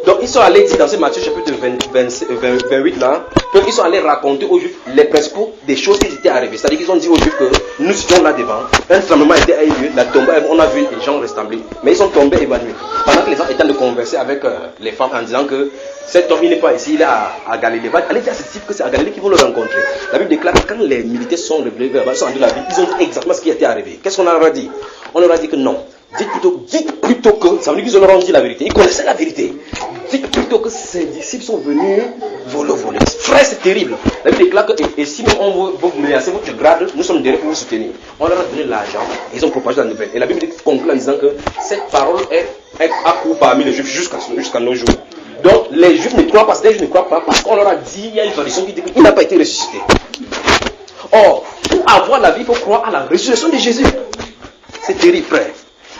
Donc ils sont allés dire dans ce Matthieu chapitre 28 là, qu'ils sont allés raconter aux Juifs les principaux des choses qui étaient arrivées. C'est-à-dire qu'ils ont dit aux Juifs que nous étions là devant, un tremblement a eu lieu, la tombe, on a vu les gens ressembler, mais ils sont tombés évanouis. Pendant que les gens étaient en train de converser avec les femmes en disant que cet homme il n'est pas ici, il est à Galilée. Allez dire à ces types que c'est à Galilée qu'ils vont le rencontrer. La Bible déclare que quand les militaires sont revenus vers ils sont entrés dans la ville, ils ont dit exactement ce qui était arrivé. Qu'est-ce qu'on leur a dit? On leur a dit que non. Dites plutôt que, ça veut dire qu'ils leur ont dit la vérité. Ils connaissaient la vérité. Dites plutôt que ces disciples sont venus voler. Frère, c'est terrible. La Bible déclare que, et si on vous menacer votre grade, nous sommes derrière pour vous soutenir. On leur a donné l'argent, et ils ont propagé la nouvelle. Et la Bible conclut en disant que cette parole est accourue parmi les Juifs jusqu'à nos jours. Donc, les Juifs ne croient pas, les Juifs ne croient pas, parce qu'on leur a dit, il y a une tradition qui dit qu'il n'a pas été ressuscité. Or, pour avoir la vie, il faut croire à la résurrection de Jésus. C'est terrible, frère.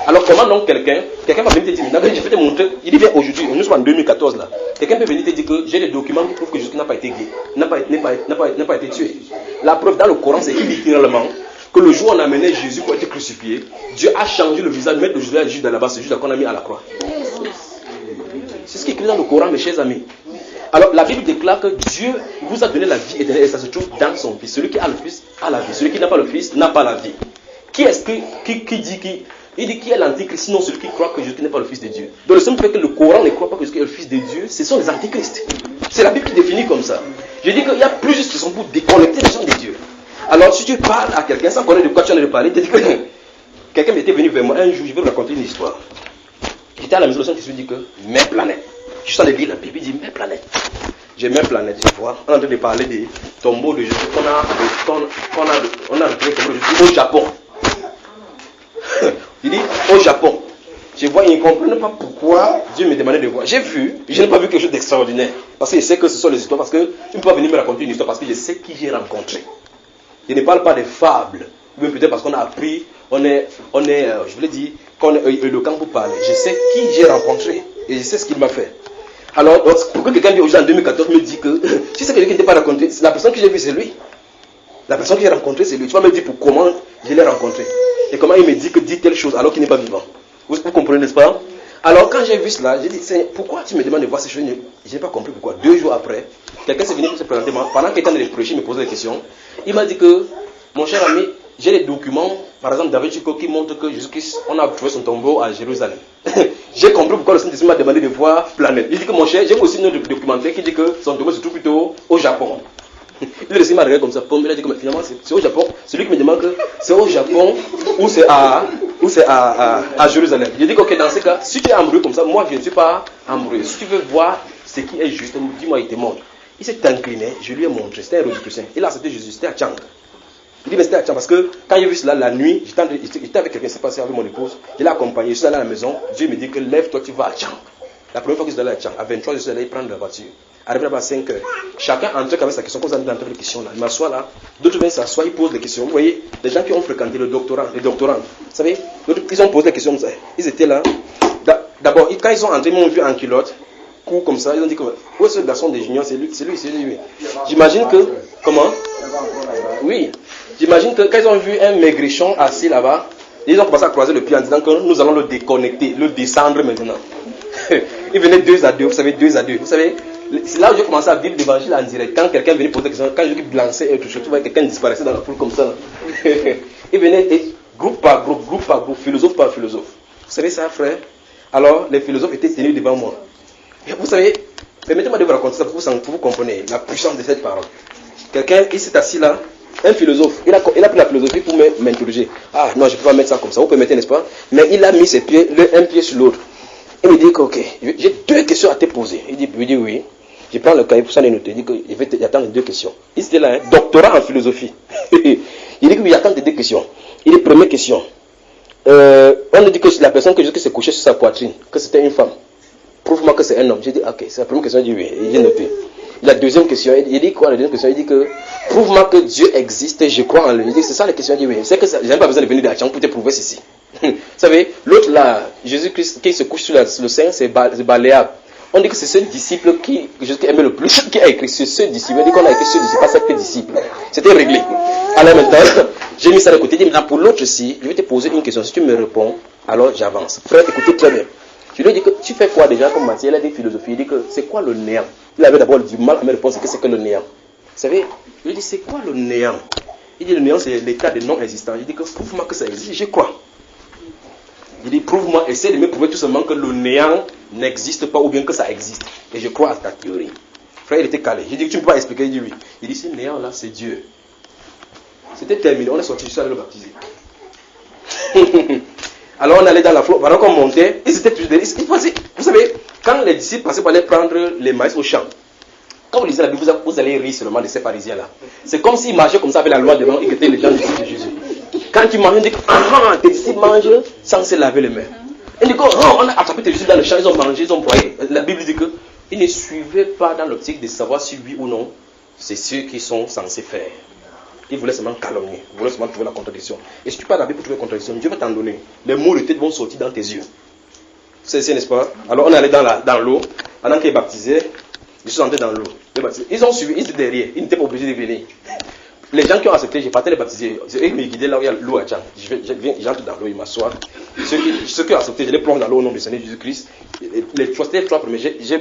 Alors comment donc quelqu'un va venir te dire, je vais te montrer, il dit bien aujourd'hui, nous sommes en 2014 là, quelqu'un peut venir te dire que j'ai des documents qui prouvent que Jésus n'a pas été gay, n'a pas été tué. La preuve dans le Coran, c'est littéralement que le jour où on amenait Jésus pour être crucifié, Dieu a changé le visage, mettre le Jésus de là-bas, c'est juste qu'on a mis à la croix. C'est ce qui est écrit dans le Coran, mes chers amis. Alors la Bible déclare que Dieu vous a donné la vie éternelle et ça se trouve dans son Fils. Celui qui a le Fils a la vie, celui qui n'a pas le Fils n'a pas la vie. Qui est-ce il dit qui est l'antichrist, sinon celui qui croit que Jésus n'est pas le Fils de Dieu. Donc le simple fait que le Coran ne croit pas que Jésus est le Fils de Dieu, ce sont les antichrists. C'est la Bible qui définit comme ça. Je dis qu'il y a plusieurs façons pour déconnecter les gens de Dieu. Alors si tu parles à quelqu'un sans connaître de quoi tu en as parlé, tu dis que quelqu'un était venu vers moi un jour, je vais vous raconter une histoire. J'étais à la maison, le Saint-Esprit dit que mes planètes. Je suis en train de lire la Bible, il dit mes planètes. J'ai mes planètes, je vois. On est en train de parler des tombeaux de Jésus qu'on a retrouvés au Japon. Il dit au Japon. Je vois, ils ne comprennent pas pourquoi Dieu me demandait de voir. J'ai vu, je n'ai pas vu quelque chose d'extraordinaire. Parce que je sais que ce sont les histoires. Parce que tu ne peux pas venir me raconter une histoire parce que je sais qui j'ai rencontré. Je ne parle pas des fables. Ou bien peut-être parce qu'on a appris, je voulais dire, qu'on est éloquent pour parler. Je sais qui j'ai rencontré. Et je sais ce qu'il m'a fait. Alors, pourquoi quelqu'un dit aujourd'hui en 2014 me dit que si c'est quelqu'un qui ne t'a pas raconté, la personne que j'ai vue c'est lui. La personne que j'ai rencontrée c'est lui. Tu vas me dire pour comment je l'ai rencontré. Et comment il me dit que dit telle chose alors qu'il n'est pas vivant. Vous comprenez, n'est-ce pas? Alors quand j'ai vu cela, j'ai dit, pourquoi tu me demandes de voir ces choses? Je n'ai pas compris pourquoi. 2 jours après, quelqu'un s'est venu pour se présenter. Pendant qu'il était en train de prêcher, il me posait des questions. Il m'a dit que, mon cher ami, j'ai des documents, par exemple David Chico, qui montrent que Jésus-Christ, on a trouvé son tombeau à Jérusalem. J'ai compris pourquoi le Saint-Esprit m'a demandé de voir planète. Il dit que mon cher, j'ai aussi un autre documentaire qui dit que son tombeau se trouve plutôt au Japon. Il m'a regardé comme ça, il a dit que finalement c'est au Japon. Celui qui me demande que c'est au Japon ou c'est à Jérusalem. J'ai dit que ok, dans ce cas, si tu es embrouillé comme ça, moi je ne suis pas embrouillé. Si tu veux voir ce qui est juste, dis-moi, il te montre. Il s'est incliné, je lui ai montré, c'était un Rosicrucien. Il a accepté Jésus, c'était à Chang. Il dit mais c'était à Chang parce que quand j'ai vu cela la nuit, j'étais avec quelqu'un, c'est passé avec mon épouse, je l'ai accompagné, je suis allé à la maison, Dieu me dit que lève-toi, tu vas à Chang. La première fois que je suis allé à Chang, à 23, je suis allé prendre la voiture. Arrivé là-bas à 5 heures. Chacun entre avec sa question, comme ça, dans les questions là. Il m'assoit là, d'autres viennent s'asseoir, ils posent des questions. Vous voyez, les gens qui ont fréquenté les doctorants, vous savez, ils ont posé des questions comme ça. Ils étaient là. D'abord, quand ils sont entrés, ils m'ont vu en culotte, court comme ça, ils ont dit que, où est ce garçon des juniors? C'est lui. J'imagine que, comment? Oui. J'imagine que quand ils ont vu un maigrichon assis là-bas, ils ont commencé à croiser le pied en disant que nous allons le déconnecter, le descendre maintenant. Ils venaient 2 à 2, vous savez, 2 à 2. Vous savez, c'est là où j'ai commencé à vivre l'évangile en direct. Quand quelqu'un venait poser des questions, quand je blançais et tout, tu vois quelqu'un disparaissait dans la foule comme ça. Ils venaient groupe par groupe, philosophe par philosophe. Vous savez ça, frère? Alors, les philosophes étaient tenus devant moi. Et vous savez, permettez-moi de vous raconter ça pour vous compreniez la puissance de cette parole. Quelqu'un, il s'est assis là, un philosophe, il a pris la philosophie pour m'interroger. Ah non, je ne peux pas mettre ça comme ça, vous permettez, n'est-ce pas? Mais il a mis ses pieds, un pied sur l'autre. Il me dit que, ok, j'ai 2 questions à te poser. Il dit oui. Je prends le cahier pour ça les noter. Il dit qu'il va attendre 2 questions. Il était là, doctorat en philosophie. Il dit qu'il attend 2 questions. Il dit, première question. On a dit que la personne qui s'est couchée sur sa poitrine, que c'était une femme. Prouve-moi que c'est un homme. J'ai dit, ok, c'est la première question. Il dit oui. J'ai noté. La deuxième question, il dit quoi? La deuxième question, il dit que prouve-moi que Dieu existe et je crois en lui. Il dit, c'est ça la question. Il dit oui. C'est que je n'ai pas besoin de venir de la chambre pour te prouver ceci. Vous savez, l'autre là, Jésus-Christ qui se couche sur le sein, c'est baléable. On dit que c'est ce disciple qui aimait le plus, qui a écrit ce disciple. On dit qu'on a écrit ce disciple, pas cet disciple. C'était réglé. Alors maintenant, j'ai mis ça de côté. Maintenant, pour l'autre ci, je vais te poser une question. Si tu me réponds, alors j'avance. Frère, écoutez très bien. Je lui ai dit que tu fais quoi déjà comme matière? Il a dit philosophie. Il dit que c'est quoi le néant? Il avait d'abord du mal à me répondre, c'est que le néant. Vous savez, je lui ai dit c'est quoi le néant? Il dit le néant c'est l'état de non-existence. Il dit que prouve-moi que ça existe. Je crois. Il dit prouve-moi, essaie de me prouver tout simplement que le néant n'existe pas ou bien que ça existe. Et je crois à ta théorie. Frère, il était calé. J'ai dit que tu ne peux pas expliquer. Il dit oui. Il dit ce néant là c'est Dieu. C'était terminé. On est sorti, je suis allé le baptiser. Alors on allait dans la flotte, pendant qu'on montait, ils étaient tous derrière. Vous savez, quand les disciples passaient pour aller prendre les maïs au champ, quand vous lisez la Bible, vous allez rire seulement de ces pharisiens-là. C'est comme s'ils marchaient comme ça avec la loi devant et que étaient les gens de Jésus. Quand ils mangeaient, ils disent ah, tes disciples mangent sans se laver les mains. Ils disent on a attrapé tes disciples dans le champ, ils ont mangé, ils ont broyé. La Bible dit qu'ils ne suivaient pas dans l'optique de savoir si oui ou non, c'est ce qu'ils sont censés faire. Ils voulaient seulement calomnier, ils voulaient seulement trouver la contradiction. Et si tu parles de la Bible pour trouver la contradiction, Dieu va t'en donner. Les mots de tête vont sortir dans tes yeux. C'est n'est-ce pas? Alors on est allé dans l'eau, pendant qu'ils baptisaient, ils sont entrés dans l'eau. Ils ont suivi, ils étaient derrière, ils n'étaient pas obligés de venir. Les gens qui ont accepté, j'ai parti les baptiser. Ils me guidaient là où il y a l'eau à Tchang. J'entre dans l'eau, ils m'assoient. Ceux qui ont accepté, je les plonge dans l'eau au nom du Seigneur Jésus-Christ. Les trois premiers, j'ai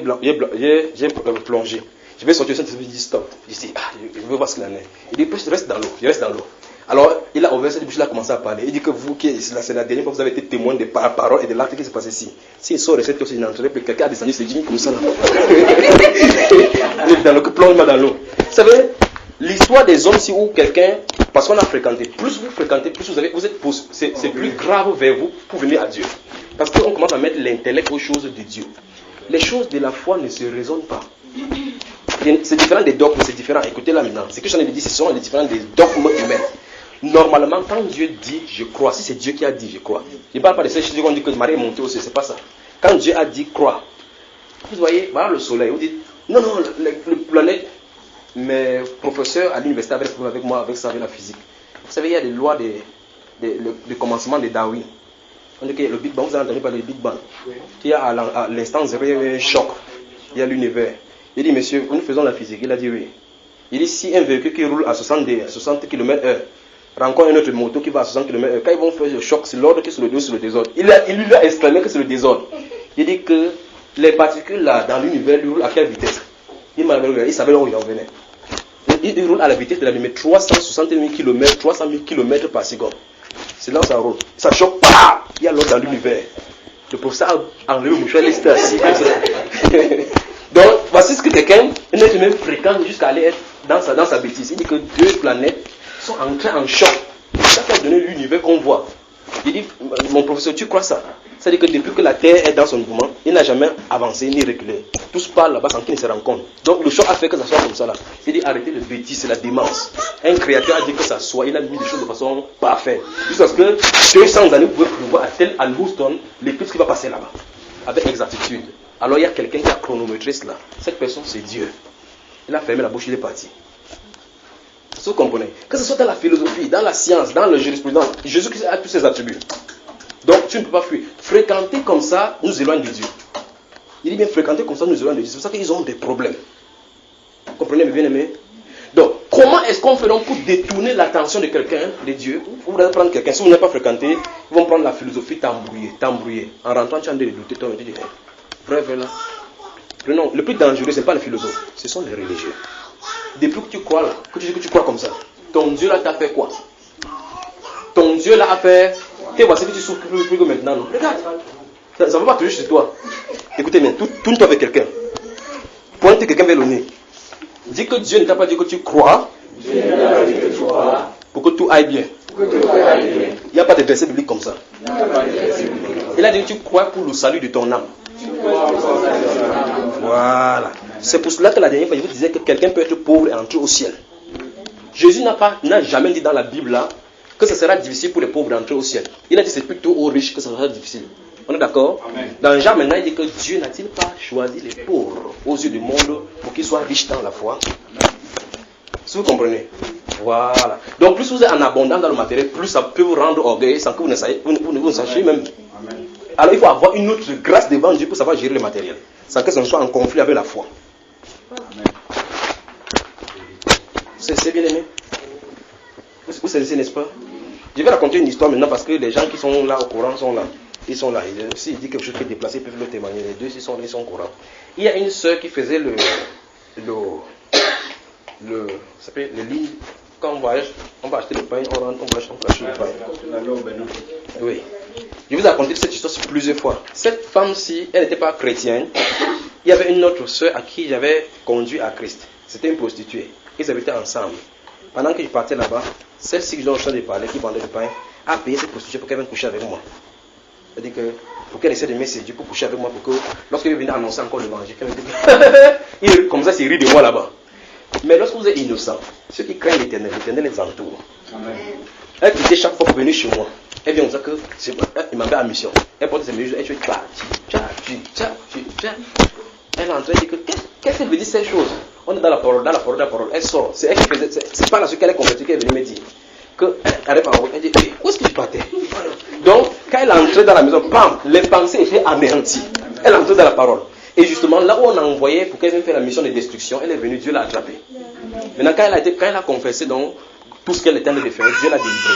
plongé. Je vais sortir, il dit stop. Je dis, je veux voir ce qu'il en est. Il dit, je reste dans l'eau, je reste dans l'eau. Alors, il a ouvert cette bouche, il a commencé à parler. Il dit que vous, c'est la dernière fois que vous avez été témoin de paroles et de l'acte qui s'est passé ici. S'il sort de cette eau, il n'entrerait plus. Quelqu'un a descendu, c'est dit comme ça là. Dans l'eau, plonge-moi dans l'eau. Vous savez, l'histoire des hommes, si ou quelqu'un, parce qu'on a fréquenté, plus vous fréquentez, plus vous êtes poussé, c'est plus grave vers vous pour venir à Dieu. Parce qu'on commence à mettre l'intellect aux choses de Dieu. Les choses de la foi ne se raisonnent pas. C'est différent des dogmes, c'est différent. Écoutez là maintenant. Ce que j'en ai dit, ce sont les différents des dogmes humains. Normalement, quand Dieu dit je crois, si c'est Dieu qui a dit je crois, il ne parle pas de ces choses qu'on dit que Marie est montée au ciel, c'est pas ça. Quand Dieu a dit crois, vous voyez, voilà le soleil, vous dites non, le planète, mes professeurs à l'université avaient avec moi, avec ça, avec la physique. Vous savez, il y a des lois de commencement de Darwin. On dit que le Big Bang, vous avez entendu parler du Big Bang. Il y a à l'instant zéro, il y a un choc, il y a l'univers. Il dit, monsieur, nous faisons la physique. Il a dit oui. Il dit, si un véhicule qui roule à 60 km/h rencontre une autre moto qui va à 60 km/h, quand ils vont faire le choc, c'est l'ordre qui est sur le désordre. Il lui a exclamé que c'est le désordre. Il dit que les particules là, dans l'univers, ils roulent à quelle vitesse? Il savait là où il en venait. Il roule à la vitesse de la lumière, 360 000 km, 300 000 km par seconde. C'est là où ça roule. Ça choque, il y a l'autre dans l'univers. Le professeur a enlevé le mouchoir, il était assis comme ça. Donc, voici ce que quelqu'un, un être humain fréquente jusqu'à aller être dans sa bêtise. Il dit que deux planètes sont entrées en choc. Ça qui a donné l'univers qu'on voit. Il dit, mon professeur, tu crois ça? Ça veut dire que depuis que la Terre est dans son mouvement, il n'a jamais avancé ni reculé. Tous parlent là-bas sans qu'ils ne se rencontrent. Donc le choc a fait que ça soit comme ça là. Il dit, arrêtez le bêtise, c'est la démence. Un créateur a dit que ça soit, il a mis les choses de façon parfaite. Jusqu'à ce que 200 années, vous pouvez voir à Houston l'éclipse qui va passer là-bas. Avec exactitude. Alors il y a quelqu'un qui a chronométré cela. Cette personne, c'est Dieu. Il a fermé la bouche, il est parti. Vous comprenez? Que ce soit dans la philosophie, dans la science, dans la jurisprudence, Jésus-Christ a tous ses attributs. Donc tu ne peux pas fuir. Fréquenter comme ça nous éloigne de Dieu. Il dit bien fréquenter comme ça nous éloigne de Dieu. C'est pour ça qu'ils ont des problèmes. Vous comprenez mes bien-aimés? Donc comment est-ce qu'on fait donc pour détourner l'attention de quelqu'un, de Dieu? Vous allez prendre quelqu'un, si vous n'avez pas fréquenté, ils vont prendre la philosophie, t'embrouiller. En rentrant, tu as de douter, toi, tu dis, vrai, là. Prenons, le plus dangereux, ce n'est pas les philosophes, ce sont les religieux. Depuis que tu crois là, que tu dis que tu crois comme ça, ton Dieu là t'a fait quoi? Ton Dieu là a fait, voici que tu souffres plus que maintenant, non? Regarde, ça ne va pas toujours chez toi. Écoutez bien, tourne-toi avec quelqu'un. Pointe quelqu'un vers le nez. Dis que Dieu ne t'a pas dit que tu crois, pour que tout aille bien. Il n'y a pas de verset biblique comme ça. Il a dit que tu crois pour le salut de ton âme. Voilà. C'est pour cela que la dernière fois, je vous disais que quelqu'un peut être pauvre et entrer au ciel. Jésus n'a jamais dit dans la Bible là que ce sera difficile pour les pauvres d'entrer au ciel. Il a dit que c'est plutôt aux riches que ça sera difficile. On est d'accord? Dans Jean maintenant, il dit que Dieu n'a-t-il pas choisi les pauvres aux yeux du monde pour qu'ils soient riches dans la foi? Si vous comprenez? Voilà. Donc plus vous êtes en abondance dans le matériel, plus ça peut vous rendre orgueilleux sans que vous ne sachiez même. Alors il faut avoir une autre grâce devant Dieu pour savoir gérer le matériel, sans que ça ne soit en conflit avec la foi. C'est bien aimé. Vous saisissez, n'est-ce pas? Je vais raconter une histoire maintenant parce que les gens qui sont là au courant sont là. Ils sont là. S'il dit quelque chose qui est déplacé, ils peuvent le témoigner. Les deux, ils sont au courant. Il y a une sœur qui faisait le ça s'appelle le lit. Quand on va acheter le pain, on rentre, on va acheter le pain. Oui. Je vous ai raconté cette histoire plusieurs fois. Cette femme-ci, elle n'était pas chrétienne. Il y avait une autre sœur à qui j'avais conduit à Christ. C'était une prostituée. Ils habitaient ensemble. Pendant que je partais là-bas, celle-ci que je suis en train de parler, qui vendait le pain, a payé cette prostituée pour qu'elle vienne coucher avec moi. C'est-à-dire que pour qu'elle essaie de me séduire pour coucher avec moi, pour que lorsqu'elle venait annoncer encore le manger, qu'elle me dise comme ça, c'est rit de moi là-bas. Mais lorsque vous êtes innocent, ceux qui craignent l'Éternel les entoure. Amen. Elle quittait chaque fois pour venir chez moi. Elle vient comme ça que il m'avait à mission. Elle porte ses mesures, elle fait elle est en train de dire que qu'est-ce qu'elle veut dire ces choses. On est dans la parole. Elle sort. C'est elle qui faisait. C'est pas là ce qu'elle est convertie qu'elle est venue me dire. Elle est en elle dit, où est-ce que je partais? Donc, quand elle est entrée dans la maison, bam, les pensées étaient anéanties. Elle est entrée dans la parole. Et justement, là où on a envoyé pour qu'elle vienne faire la mission de destruction, elle est venue, Dieu l'a attrapée. Maintenant, quand elle a confessé donc tout ce qu'elle était en train de faire, Dieu l'a délivrée.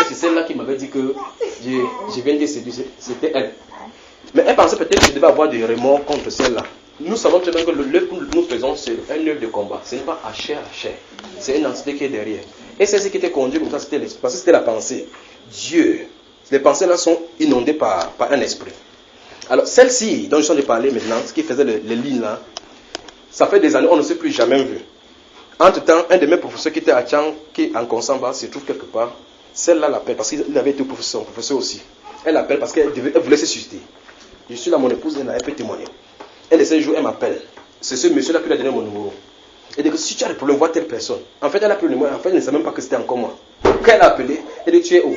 C'est celle-là qui m'avait dit que je viens de séduire, c'était elle. Mais elle pensait peut-être que je devais avoir des remords contre celle-là. Nous savons très bien que l'œuvre que nous faisons, c'est un œuvre de combat. Ce n'est pas à chair. C'est une entité qui est derrière. Et celle-ci qui était conduite comme ça, c'était l'esprit. Parce que c'était la pensée. Dieu. Les pensées-là sont inondées par un esprit. Alors, celle-ci, dont je suis en train de parler maintenant, ce qui faisait les lignes là, ça fait des années, on ne s'est plus jamais vu. Entre-temps, un de mes professeurs qui était à Tchang, qui est en Consamba, se trouve quelque part. Celle-là l'appelle, parce qu'il avait été professeur aussi. Elle l'appelle parce qu'elle voulait se susciter. Je suis là, mon épouse, elle peut témoigner. Elle essaie de jouer, elle m'appelle. C'est ce monsieur-là qui lui a donné mon numéro. Elle dit que si tu as des problèmes, vois telle personne. En fait, elle a pris le numéro, en fait, elle ne savait même pas que c'était encore moi. Quand elle a appelé, elle dit, tu es où?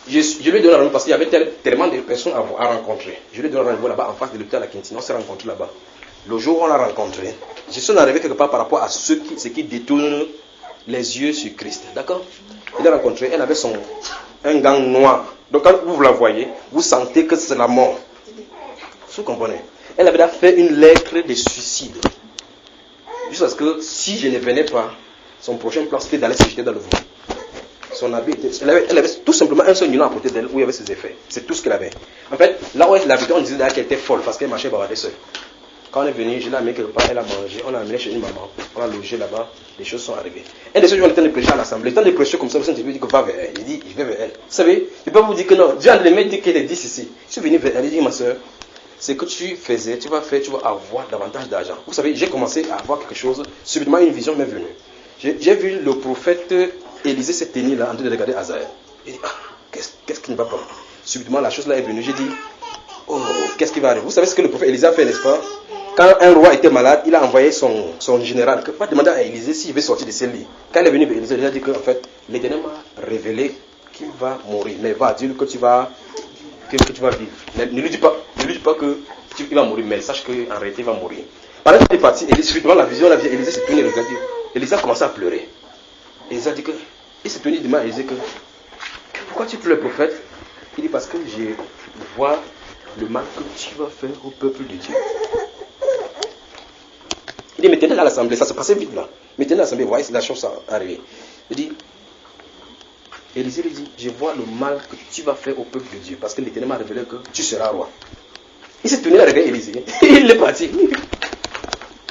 Je lui ai donné un rendez-vous parce qu'il y avait tellement de personnes à rencontrer. Je lui ai donné un rendez-vous là-bas en face de l'hôpital à Quintino. On s'est rencontrés là-bas. Le jour où on l'a rencontré, je suis arrivé quelque part par rapport à ce qui détourne les yeux sur Christ. D'accord? Il l'a rencontré, elle avait un gant noir. Donc quand vous la voyez, vous sentez que c'est la mort. Vous comprenez? Elle avait fait une lettre de suicide. Juste parce que si je ne venais pas, son prochain plan c'était d'aller se jeter dans le vent. Son habit était, elle avait tout simplement un seul nylon à côté d'elle où il y avait ses effets. C'est tout ce qu'elle avait. En fait, là où elle habitait, on disait qu'elle était folle parce qu'elle marchait bavardée seule. Quand on est venu, je l'ai amenée quelque part, elle a mangé, on l'a amenée chez une maman, on l'a logé là-bas, les choses sont arrivées. Un de ceux jours, on était en train de prêcher à l'assemblée. Le temps de prêcher comme ça, je lui dis que va vers elle. Il dit, je vais vers elle. Vous savez, je ne peux pas vous dire que non. Dieu a dit qu'elle est 10 ici. Je suis venu vers elle, il dit, ma soeur, c'est que tu faisais, tu vas avoir davantage d'argent. Vous savez, j'ai commencé à avoir quelque chose, subitement une vision m'est venue. J'ai vu le prophète Élisée cette tenue-là en train de regarder Azaël. Il dit, qu'est-ce qui ne va pas? Subitement, la chose là est venue. J'ai dit, oh, qu'est-ce qui va arriver? Vous savez ce que le prophète Élisée a fait, n'est-ce pas? Quand un roi était malade, il a envoyé son général, va demander à Élisée s'il veut sortir de ce lit. Quand il est venu vers Élisée, il a dit qu'en fait, l'Éternel m'a révélé qu'il va mourir. Mais va, dis-lui que tu vas vivre. Ne lui dis pas qu'il va mourir, mais sache qu'en réalité, il va mourir. Pendant qu'il est parti, subitement la vision, Élisée s'est tourné, regardé. Élisée a commencé à pleurer. Élisée a dit que, il s'est tenu de main à Élisée que, pourquoi tu pleures, prophète? Il dit parce que je vois le mal que tu vas faire au peuple de Dieu. Il dit, mettez-le à l'assemblée, ça se passait vite là. Mettez-le à l'assemblée, vous voyez, la chose est arrivée. Il dit, Élisée lui dit, je vois le mal que tu vas faire au peuple de Dieu, parce que l'Éternel m'a révélé que tu seras roi. Il s'est tourné à regarder Élisée, il est parti.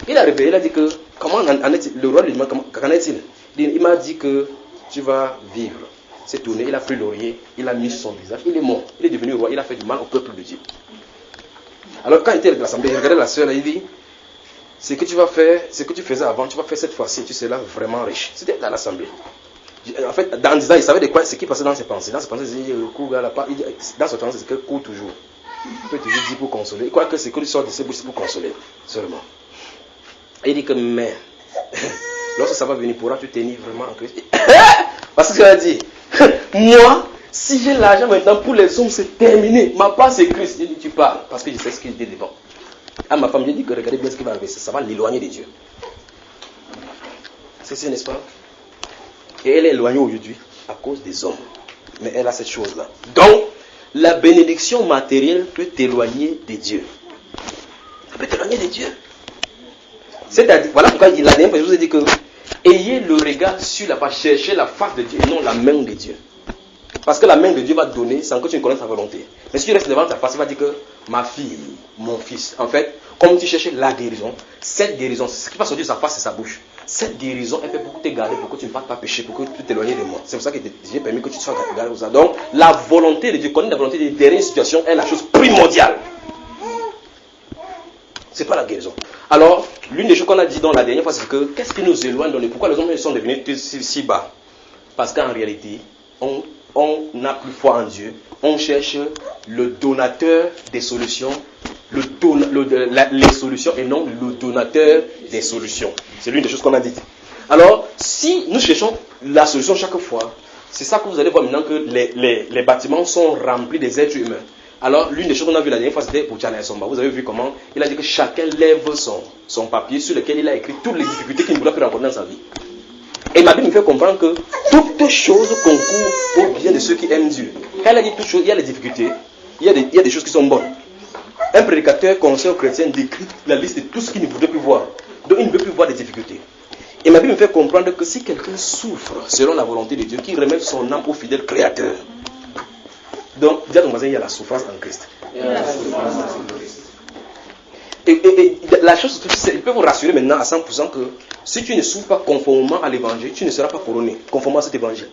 Il a révélé, il a dit que, comment en est-il? Le roi lui demande, qu'en est-il? Il m'a dit que tu vas vivre. Il s'est tourné, il a pris l'oreiller, il a mis sur son visage, il est mort. Il est devenu roi, il a fait du mal au peuple de Dieu. Alors quand il était à l'assemblée, il regardait la sœur, il dit, ce que tu vas faire, ce que tu faisais avant, tu vas faire cette fois-ci, tu seras vraiment riche. C'était à l'assemblée. En fait, dans 10 ans, il savait de quoi, ce qui passait dans ses pensées. Dans ses pensées, il dit, dans son temps, c'est qu'il court toujours. Il peut toujours dire pour consoler. Il croit que c'est que lui sort de ses bouches pour consoler, seulement. Et il dit que, mais, lorsque ça va venir, pourras-tu tenir vraiment en Christ? Parce qu'il a dit, moi, si j'ai l'argent maintenant pour les hommes, c'est terminé. Ma part, c'est Christ. Il dit, tu parles, parce que je sais ce qu'il dit devant. À ma femme, j'ai dit que regardez bien ce qui va arriver, ça va l'éloigner de Dieu. C'est ça, n'est-ce pas? Et elle est éloignée aujourd'hui à cause des hommes. Mais elle a cette chose-là. Donc, la bénédiction matérielle peut t'éloigner de Dieu. Ça peut t'éloigner de Dieu. C'est-à-dire, voilà pourquoi la dernière fois, je vous ai dit que ayez le regard sur la face, cherchez la face de Dieu et non la main de Dieu. Parce que la main de Dieu va te donner sans que tu ne connaisses sa volonté. Mais si tu restes devant ta face, il va dire que ma fille, mon fils, en fait, comme tu cherches la guérison, cette guérison, ce qui va sortir de sa face, c'est sa bouche. Cette guérison, elle fait pour te garder, pour que tu ne partes pas pécher, pour que tu t'éloignes de moi. C'est pour ça que j'ai permis que tu sois gardé pour ça. Donc, la volonté de Dieu, connaître la volonté de Dieu derrière une situation est la chose primordiale. C'est pas la guérison. Alors, l'une des choses qu'on a dit dans la dernière fois, c'est que qu'est-ce qui nous éloigne dans les... Pourquoi les hommes sont devenus si bas? Parce qu'en réalité, on n'a plus foi en Dieu. On cherche le donateur des solutions, les solutions et non le donateur des solutions. C'est l'une des choses qu'on a dites. Alors, si nous cherchons la solution chaque fois, c'est ça que vous allez voir maintenant que les bâtiments sont remplis des êtres humains. Alors, l'une des choses qu'on a vu la dernière fois, c'était pour Tchana Somba. Vous avez vu comment il a dit que chacun lève son papier sur lequel il a écrit toutes les difficultés qu'il ne voudra plus rencontrer dans sa vie. Et ma Bible me fait comprendre que toutes choses concourent au bien de ceux qui aiment Dieu. Quand elle a dit toutes choses, il y a des difficultés, il y a des choses qui sont bonnes. Un prédicateur conseil aux chrétiens décrit la liste de tout ce qu'il ne voudrait plus voir. Donc il ne veut plus voir des difficultés. Et ma Bible me fait comprendre que si quelqu'un souffre selon la volonté de Dieu, qu'il remet son âme au fidèle créateur. Donc, dis à ton voisin, il y a la souffrance en Christ. Et la chose, il peut vous rassurer maintenant à 100% que si tu ne souffres pas conformément à l'évangile, tu ne seras pas couronné conformément à cet évangile.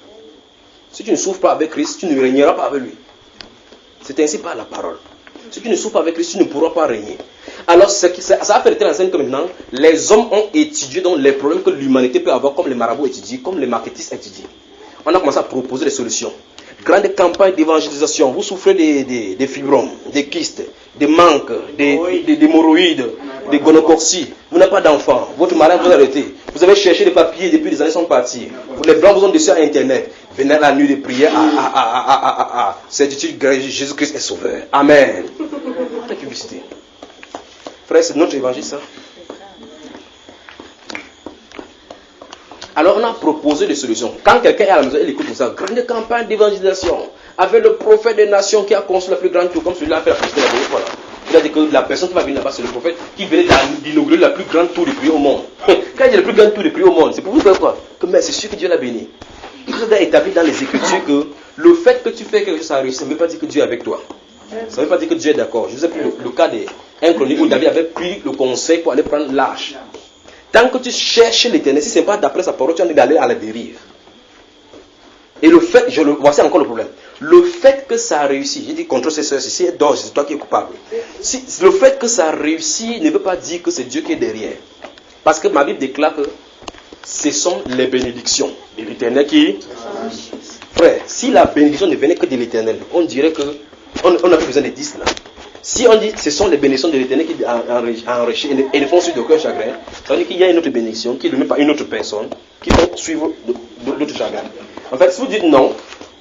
Si tu ne souffres pas avec Christ, tu ne régneras pas avec lui. C'est ainsi par la parole. Si tu ne souffres pas avec Christ, tu ne pourras pas régner. Alors, ça va faire très enseigner que maintenant, les hommes ont étudié donc les problèmes que l'humanité peut avoir, comme les marabouts étudient, comme les marketistes étudient. On a commencé à proposer des solutions. Grande campagne d'évangélisation. Vous souffrez des fibromes, des kystes, des manques, des hémorroïdes, des gonocoxies. Vous n'avez pas d'enfant. Votre mari vous a arrêté. Vous avez cherché des papiers depuis des années sont partis. Les blancs vous ont dessus à Internet. Venez à la nuit de prière. Certitude, Jésus-Christ est sauveur. Amen. La publicité. Frère, c'est notre évangile, ça. Alors on a proposé des solutions. Quand quelqu'un est à la maison, il écoute pour ça. Grande campagne d'évangélisation. Avec le prophète des nations qui a construit la plus grande tour, comme celui-là a fait la publicité la dernière fois. Il a dit que la personne qui va venir là-bas, c'est le prophète qui venait d'inaugurer la plus grande tour de prière au monde. Quand il dit la plus grande tour de prière au monde, c'est pour vous faire quoi? Que mais c'est sûr que Dieu l'a béni. Il vous a établi dans les Écritures que le fait que tu fais quelque chose à réussir, ça ne veut pas dire que Dieu est avec toi. Ça ne veut pas dire que Dieu est d'accord. Je vous ai pris le cas d'un chronique où David avait pris le conseil pour aller prendre l'arche. Tant que tu cherches l'éternel, si ce n'est pas d'après sa parole, tu vas aller à la dérive. Et le fait, voici encore le problème. Le fait que ça a réussi, j'ai dit contre ces soeurs, si elle dort, c'est toi qui es coupable. Le fait que ça a réussi ne veut pas dire que c'est Dieu qui est derrière. Parce que ma Bible déclare que ce sont les bénédictions de l'éternel qui... Frère, si la bénédiction ne venait que de l'éternel, on dirait qu'on n'a plus besoin de 10 là. Si on dit que ce sont les bénédictions de l'éternel qui enrichissent et ne font suivre d'aucun chagrin, ça veut dire qu'il y a une autre bénédiction qui est donnée par une autre personne qui font suivre d'autres chagrins. En fait, si vous dites non,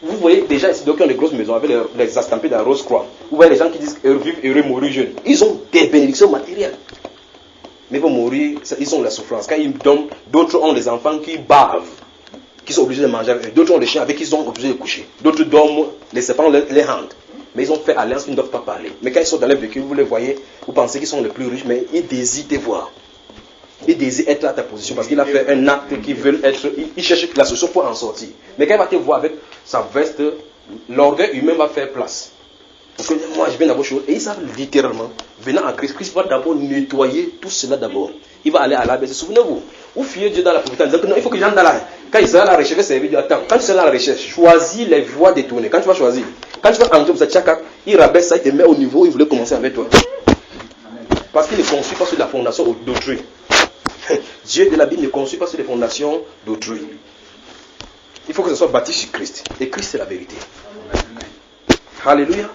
vous voyez déjà ici d'autres qui ont des grosses maisons avec les estampés de la rose croix. Vous voyez les gens qui disent vivre heureux, mourir jeune. Ils ont des bénédictions matérielles. Mais ils vont mourir, ils ont la souffrance. Quand ils dorment, d'autres ont des enfants qui bavent, qui sont obligés de manger avec eux. D'autres ont des chiens avec qui ils sont obligés de coucher. D'autres dorment, les serpents les hantent. Mais ils ont fait alliance, ils ne doivent pas parler. Mais quand ils sont dans les véhicules, vous les voyez, vous pensez qu'ils sont les plus riches, mais ils désirent te voir. Ils désirent être à ta position parce qu'il a fait un acte qu'ils veulent être. Il cherche la solution pour en sortir. Mais quand il va te voir avec sa veste, l'orgueil humain va faire place. Parce que moi, je viens d'abord chose. Et ils savent littéralement, venant en Christ, Christ va d'abord nettoyer tout cela d'abord. Il va aller à la baisse. Souvenez-vous, vous fiez Dieu dans la pauvreté en disant que non, il faut que j'entre dans la. Quand il sera à la recherche, servir Dieu. Attends, quand tu seras à la recherche, choisis les voies détournées. Quand tu vas choisir, quand tu vas entrer pour ça, il rabaisse ça, il te met au niveau où il voulait commencer avec toi. Parce qu'il ne construit pas sur la fondation d'autrui. Dieu de la Bible ne construit pas sur les fondations d'autrui. Il faut que ce soit bâti sur Christ. Et Christ, c'est la vérité. Alléluia.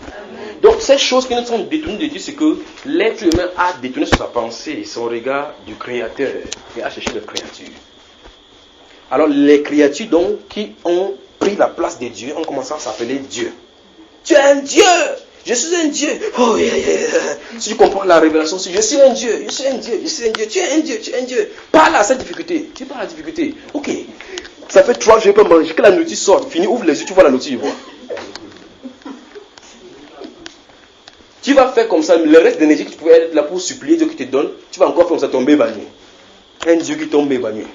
Donc, ces choses qui nous sont détournées de Dieu, c'est que l'être humain a détourné sa pensée, son regard du Créateur et a cherché le créature. Alors, les créatures donc qui ont pris la place de Dieu ont commencé à s'appeler Dieu. Tu es un Dieu! Je suis un Dieu. Oh, yeah. Si tu comprends la révélation, si je suis un Dieu, je suis un Dieu, je suis un Dieu, tu es un Dieu, tu es un Dieu. Parle à cette difficulté. Tu parles à la difficulté. Ok. Ça fait 3 jours, je peux manger. Que la nourriture sorte. Fini, ouvre les yeux, tu vois la nourriture, tu vois. Tu vas faire comme ça, le reste d'énergie que tu pouvais être là pour supplier Dieu qui te donne, tu vas encore faire comme ça tomber évanoui. Un Dieu qui tombe évanoui.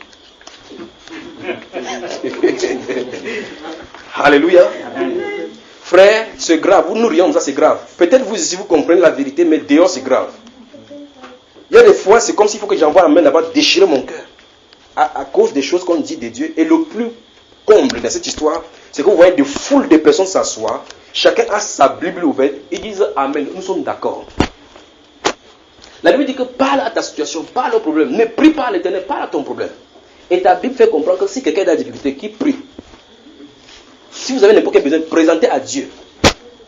Alléluia. Frère, c'est grave. Vous nous rions, ça c'est grave. Peut-être vous ici, vous comprenez la vérité, mais dehors c'est grave. Il y a des fois, c'est comme s'il faut que j'envoie la main là-bas déchirer mon cœur. À cause des choses qu'on dit de Dieu. Et le plus comble dans cette histoire, c'est que vous voyez des foules de personnes s'asseoir. Chacun a sa Bible ouverte. Ils disent Amen. Nous sommes d'accord. La Bible dit que parle à ta situation, parle au problème. Ne prie pas à l'Éternel, parle à ton problème. Et ta Bible fait comprendre que si quelqu'un a des difficultés, qui prie. Si vous avez n'importe quel besoin, présentez à Dieu.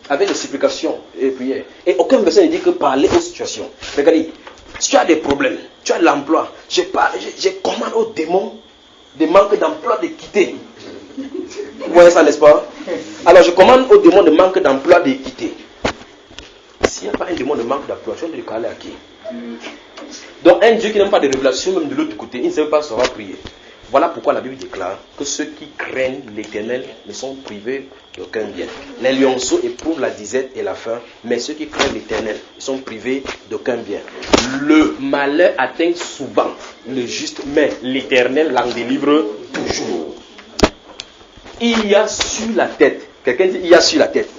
Avec des supplications et prières. Et aucun verset ne dit que parler aux situations. Regardez, si tu as des problèmes, tu as de l'emploi, je commande aux démons de manque d'emploi de quitter. Vous voyez ça, n'est-ce pas? Alors je commande aux démons de manque d'emploi de quitter. S'il n'y a pas un démon de manque d'emploi, tu vas le caler à qui? Donc un Dieu qui n'aime pas de révélation, même de l'autre côté, il ne sait pas savoir prier. Voilà pourquoi la Bible déclare que ceux qui craignent l'Éternel ne sont privés d'aucun bien. Les lionceaux éprouvent la disette et la faim, mais ceux qui craignent l'Éternel sont privés d'aucun bien. Le malheur atteint souvent le juste, mais l'Éternel l'en délivre toujours. Il y a sur la tête, quelqu'un dit il y a sur la tête,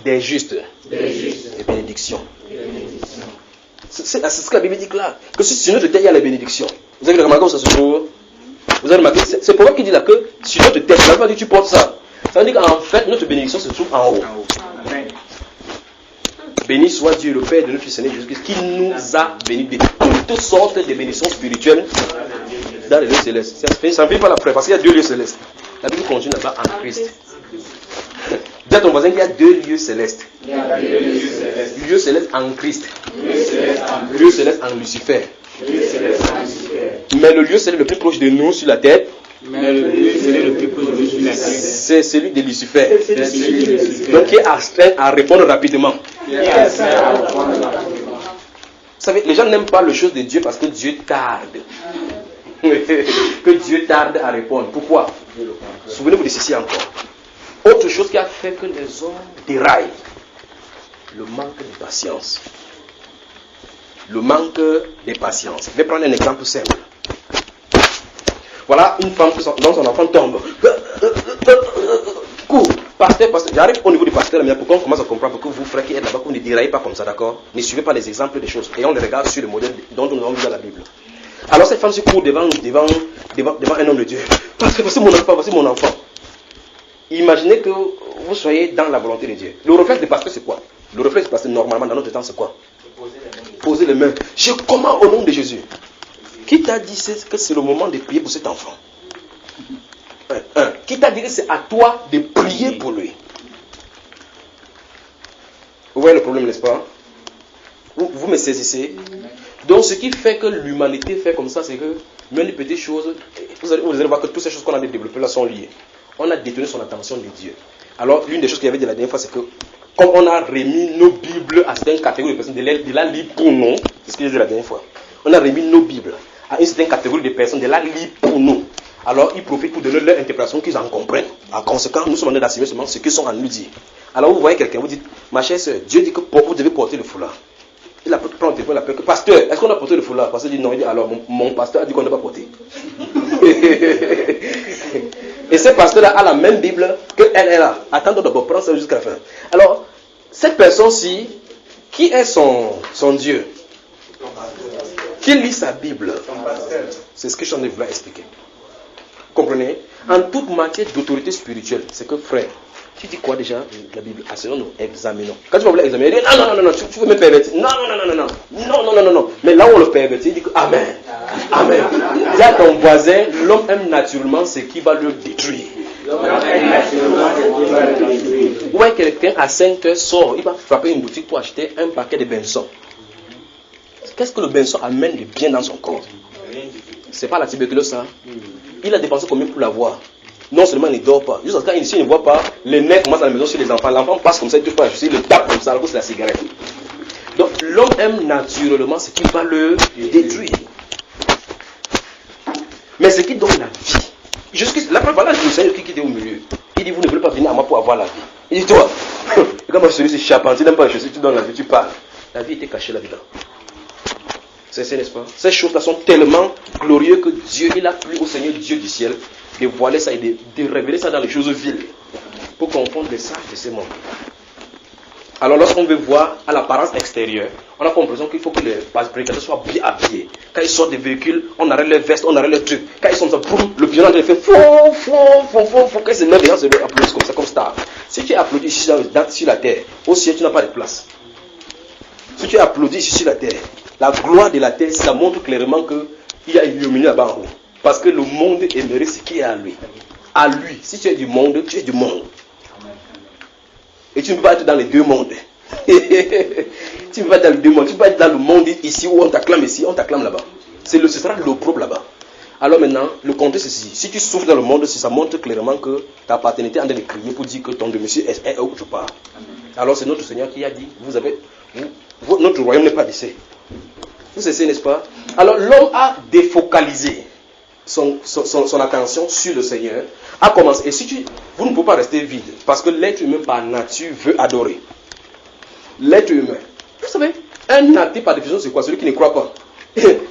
des justes, des bénédictions. C'est ce que la Bible dit là. Que sur notre tête, il y a les bénédictions. Vous avez remarqué où ça se trouve? Vous avez remarqué? C'est pour moi qui dit là que sur notre tête, la Bible dit que tu portes ça. Ça veut dire qu'en fait, notre bénédiction se trouve en haut. Amen. Béni soit Dieu, le Père de notre Seigneur Jésus-Christ, qui nous a bénis de toutes sortes de bénédictions spirituelles dans les lieux célestes. Ça ne fait pas la preuve, parce qu'il y a 2 lieux célestes. La Bible continue là-bas en Christ. Dis à ton voisin qu'il y a 2 lieux célestes. Lieu céleste en Christ. Lieu céleste en Lucifer. Mais le lieu céleste le plus proche de nous sur la tête, c'est celui de Lucifer. Donc qui est astreint à répondre rapidement. Vous savez, les gens n'aiment pas les choses de Dieu parce que Dieu tarde. Que Dieu tarde à répondre. Pourquoi? Souvenez-vous de ceci encore. Autre chose qui a fait que les hommes déraillent, le manque de patience. Le manque de patience. Je vais prendre un exemple simple. Voilà une femme dont son enfant tombe. Cours, pasteur. J'arrive au niveau du pasteur, mais pourquoi on commence à comprendre que vous, frères qui êtes là-bas, vous ne déraillez pas comme ça, d'accord? Ne suivez pas les exemples des choses. Et on les regarde sur le modèle dont nous avons vu dans la Bible. Alors cette femme se court devant un homme de Dieu. Pasteur, voici mon enfant. Imaginez que vous soyez dans la volonté de Dieu. Le réflexe du pasteur, c'est quoi? Le réflexe du pasteur, normalement, dans notre temps, c'est quoi? Poser les mains. Je commande au nom de Jésus. Qui t'a dit que c'est le moment de prier pour cet enfant? Qui t'a dit que c'est à toi de prier pour lui? Vous voyez le problème, n'est-ce pas? Vous me saisissez? Donc ce qui fait que l'humanité fait comme ça, c'est que même les petites choses, vous allez voir que toutes ces choses qu'on a développées là sont liées. On a détourné son attention de Dieu. Alors l'une des choses qu'il y avait de la dernière fois, c'est que comme on a remis nos Bibles à certaines catégories de personnes, de la lire pour nous, c'est ce que j'ai dit la dernière fois. On a remis nos Bibles à une certaine catégorie de personnes, de la lire pour nous. Alors ils profitent pour donner leur interprétation qu'ils en comprennent. En conséquence, nous sommes en train d'assumer seulement ce qu'ils sont en nous dire. Alors vous voyez quelqu'un, vous dites, ma chère soeur, Dieu dit que vous devez porter le foulard. Il prend le téléphone, il appelle que pasteur, est-ce qu'on a porté le foulard? Le pasteur dit non, il dit alors mon pasteur a dit qu'on n'a pas porté. Et ce pasteur-là a la même Bible qu'elle est là. Attends d'abord, prends ça jusqu'à la fin. Alors, cette personne-ci, qui est son Dieu? Qui lit sa Bible? C'est ce que je suis en train de vous expliquer. Comprenez? En toute matière d'autorité spirituelle, c'est que frère, tu dis quoi déjà la Bible? Asseyons, nous examinons. Quand tu vas vouloir examiner, il dit non, tu veux me pervertir. Non. Mais là où on le pervertit, il dit que Amen. Amen. Dis à ton voisin, l'homme aime naturellement ce qui va le détruire. Ouais, quelqu'un à 5 heures sort, il va frapper une boutique pour acheter un paquet de benson. Qu'est-ce que le benson amène de bien dans son corps? C'est pas la tuberculose, ça. Il a dépensé combien pour l'avoir? Non seulement il ne dort pas, juste quand il ne voit pas, les nerfs commencent à la maison sur les enfants. L'enfant passe comme ça, il touche pas la chaussée, il le tape comme ça, alors que c'est la cigarette. Donc l'homme aime naturellement ce qui va le détruire. Mais ce qui donne la vie. Jusqu'à la preuve, voilà le Seigneur qui était au milieu. Il dit, vous ne voulez pas venir à moi pour avoir la vie. Il dit, toi, comme celui c'est charpentier, tu n'aimes pas la chaussée, tu donnes la vie, tu parles. La vie était cachée là-dedans. C'est n'est-ce pas? Ces choses-là sont tellement glorieuses que Dieu, il a plu au Seigneur Dieu du ciel de voiler ça et de révéler ça dans les choses viles pour confondre les sages de ces mondes. Alors lorsqu'on veut voir à l'apparence extérieure, on a compris qu'il faut que les prédicateurs soient bien habillés. Quand ils sortent des véhicules, on arrête les vestes, on arrête les trucs. Quand ils sont dans le violent, il fait fou, quand ils se mettent dedans, ils applaudissent comme ça, comme star. Si tu applaudis ici sur la terre, au ciel tu n'as pas de place. Si tu applaudis ici sur la terre, la gloire de la terre, ça montre clairement qu'il y a une illuminé là-bas en haut. Parce que le monde aimerait ce qui est à lui. À lui, si tu es du monde, tu es du monde. Et tu ne peux pas être dans les deux mondes. Tu ne peux pas être dans les deux mondes. Tu ne peux pas être dans le monde ici où on t'acclame ici, on t'acclame là-bas. Ce sera l'opprobre là-bas. Alors maintenant, le contexte c'est ceci. Si tu souffres dans le monde, ça montre clairement que ta paternité est en train de crier pour dire que ton domicile est où tu pars. Alors c'est notre Seigneur qui a dit, notre royaume n'est pas d'ici. Vous savez, n'est-ce pas? Alors l'homme a défocalisé son attention sur le Seigneur, a commencé. Et vous ne pouvez pas rester vide, parce que l'être humain par nature veut adorer. L'être humain. Vous savez, un athée par définition c'est quoi? Celui qui ne croit pas.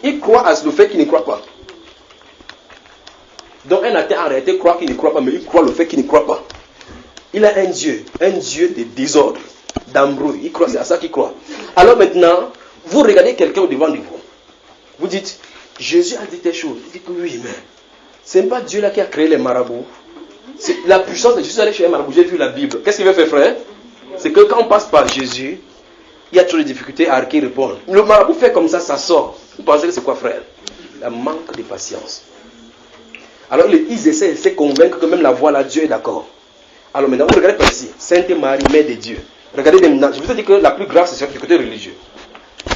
Il croit à le fait qu'il ne croit pas. Donc un athée en réalité croit qu'il ne croit pas, mais il croit le fait qu'il ne croit pas. Il a un Dieu de désordre, d'embrouille. Il croit, c'est à ça qu'il croit. Alors maintenant, vous regardez quelqu'un au devant de vous. Vous dites, Jésus a dit telle chose. Il dit que oui, mais ce n'est pas Dieu là qui a créé les marabouts. C'est la puissance de Jésus. Allé chez un marabout, j'ai vu la Bible. Qu'est-ce qu'il veut faire, frère? C'est que quand on passe par Jésus, il y a toujours des difficultés à qui répondre. Le marabout fait comme ça sort. Vous pensez que c'est quoi, frère? Le manque de patience. Alors ils essaient de se convaincre que même la voix là, Dieu est d'accord. Alors maintenant, vous regardez par ici, Sainte Marie, Mère de Dieu. Regardez maintenant, je vous ai dit que la plus grave, c'est du côté religieux.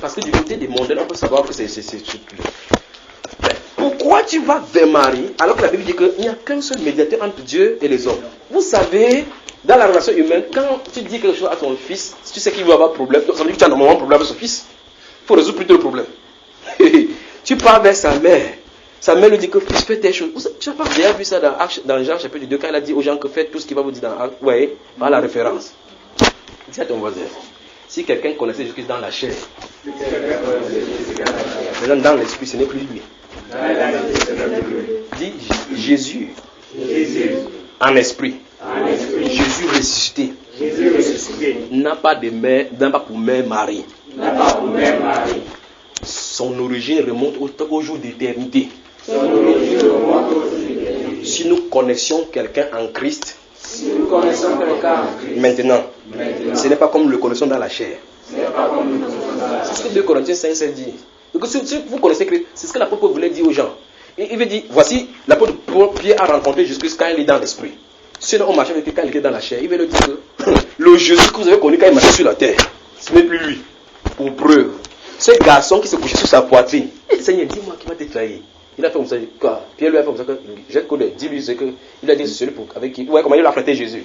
Parce que du côté des mondains, on peut savoir que c'est pourquoi tu vas vers Marie, alors que la Bible dit qu'il n'y a qu'un seul médiateur entre Dieu et les hommes? Vous savez, dans la relation humaine, quand tu dis quelque chose à ton fils, si tu sais qu'il va avoir un problème, ça veut dire que tu as normalement un problème avec son fils. Il faut résoudre plutôt le problème. Tu pars vers sa mère. Sa mère lui dit que fils, fais telle chose. Tu n'as pas déjà vu ça dans Jean chapitre 2, quand elle a dit aux gens que faites tout ce qu'il va vous dire dans Acte. Oui, par la référence. Dis à ton voisin, si quelqu'un connaissait Jésus dans la chair, maintenant dans l'esprit, ce n'est plus lui. Dis Jésus en esprit. Jésus ressuscité. N'a pas de mère, n'a pas pour mère Marie. Son origine remonte au jour d'éternité. Si nous connaissions quelqu'un en Christ, maintenant, ce n'est pas comme le connaissons dans la chair. C'est ce que 2 Corinthiens 5 dit. Donc, si vous connaissez Christ, c'est ce que l'apôtre voulait dire aux gens. Il veut dire, voici, l'apôtre Pierre a rencontré Jésus-Christ quand il est dans l'esprit. Sinon, on marchait avec lui quand il était dans la chair. Il veut lui dire que le Jésus que vous avez connu quand il marchait sur la terre, ce n'est plus lui. Pour preuve. Ce garçon qui se couchait sur sa poitrine, et le Seigneur, dis-moi qui va te trahir. Il a fait comme ça. Pierre lui a fait comme ça. Je connais. Dis-lui ce que il a dit, c'est celui avec qui. Ouais, comment il a prêté Jésus.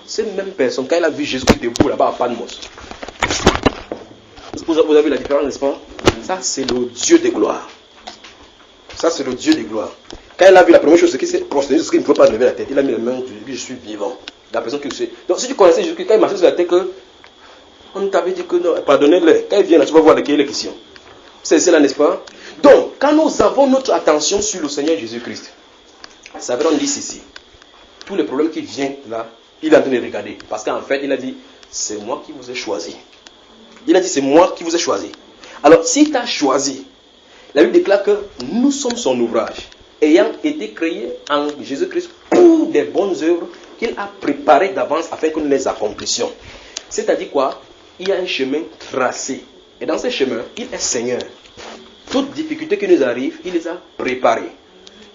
Cette même personne, quand il a vu Jésus debout là-bas à Patmos. Vous avez vu la différence, n'est-ce pas? Ça, c'est le Dieu de gloire. Ça, c'est le Dieu de gloire. Quand il a vu la première chose, c'est qu'il s'est prosterné, c'est qu'il ne pouvait pas lever la tête. Il a mis la main, il dit, je suis vivant. La personne que je suis. Donc, si tu connaissais Jésus, quand il marchait sur la tête, on t'avait dit que non, pardonnez-le. Quand il vient là, tu vas voir de qui il est question. C'est là, n'est-ce pas? Donc, quand nous avons notre attention sur le Seigneur Jésus-Christ, ça veut dire ceci. Tous les problèmes qui viennent là, il est en train de regarder. Parce qu'en fait, il a dit, c'est moi qui vous ai choisi. Il a dit, c'est moi qui vous ai choisi. Alors, s'il t'a choisi, la Bible déclare que nous sommes son ouvrage, ayant été créés en Jésus-Christ pour des bonnes œuvres qu'il a préparées d'avance afin que nous les accomplissions. C'est-à-dire quoi? Il y a un chemin tracé. Et dans ce chemin, il est Seigneur. Toutes difficultés qui nous arrivent, il les a préparées.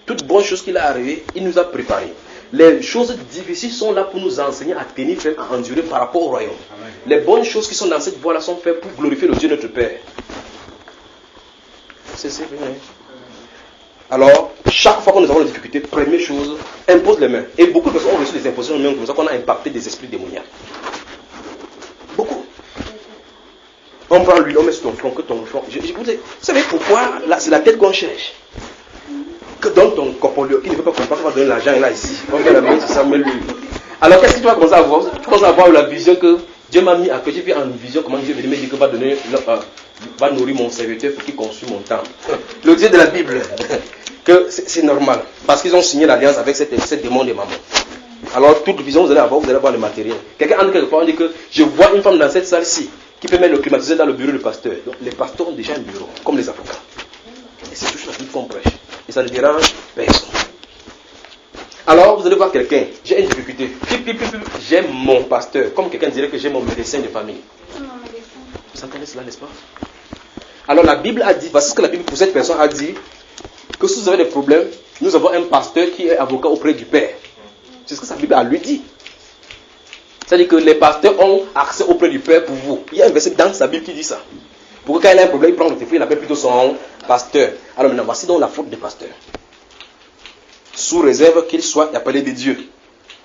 Toutes bonnes choses qu'il a arrivées, il nous a préparées. Les choses difficiles sont là pour nous enseigner à tenir ferme, à endurer par rapport au royaume. Amen. Les bonnes choses qui sont dans cette voie-là sont faites pour glorifier le Dieu notre Père. C'est vrai. Alors, chaque fois que nous avons des difficultés, première chose, impose les mains. Et beaucoup de personnes ont reçu des impositions de mains comme ça qu'on a impacté des esprits démoniaques. Beaucoup. On prend l'huile, on met sur ton front, que ton front. Vous savez pourquoi c'est la tête qu'on cherche. Que dans ton corporel, qui ne veut pas comprendre, on va donner l'argent là ici. On met la main sur ça, on met l'huile. Alors qu'est-ce que tu vas commencer à voir? Tu commences à avoir la vision que Dieu m'a mis à que j'ai vu en vision comment Dieu me dit que va nourrir mon serviteur pour qu'il construise mon temple. Le Dieu de la Bible, que c'est normal. Parce qu'ils ont signé l'alliance avec cette démon de maman. Alors, toute vision, vous allez avoir le matériel. Quelqu'un entre quelque part, on dit que je vois une femme dans cette salle-ci qui peut mettre le climatiseur dans le bureau du pasteur. Donc, les pasteurs ont déjà un bureau, comme les avocats. Et c'est toujours la Bible qu'on prêche. Et ça ne dérange personne. Alors, vous allez voir quelqu'un, j'ai une difficulté. J'ai mon pasteur, comme quelqu'un dirait que j'ai mon médecin de famille. Vous entendez cela, n'est-ce pas? Alors, la Bible a dit, voici ce que la Bible pour cette personne a dit, que si vous avez des problèmes, nous avons un pasteur qui est avocat auprès du Père. C'est ce que sa Bible a lui dit. C'est-à-dire que les pasteurs ont accès auprès du Père pour vous. Il y a un verset dans sa Bible qui dit ça. Pour que quand il a un problème, il prend le téléphone, il appelle plutôt son pasteur. Alors maintenant, voici donc la faute des pasteurs. Sous réserve qu'il soit appelé de Dieu.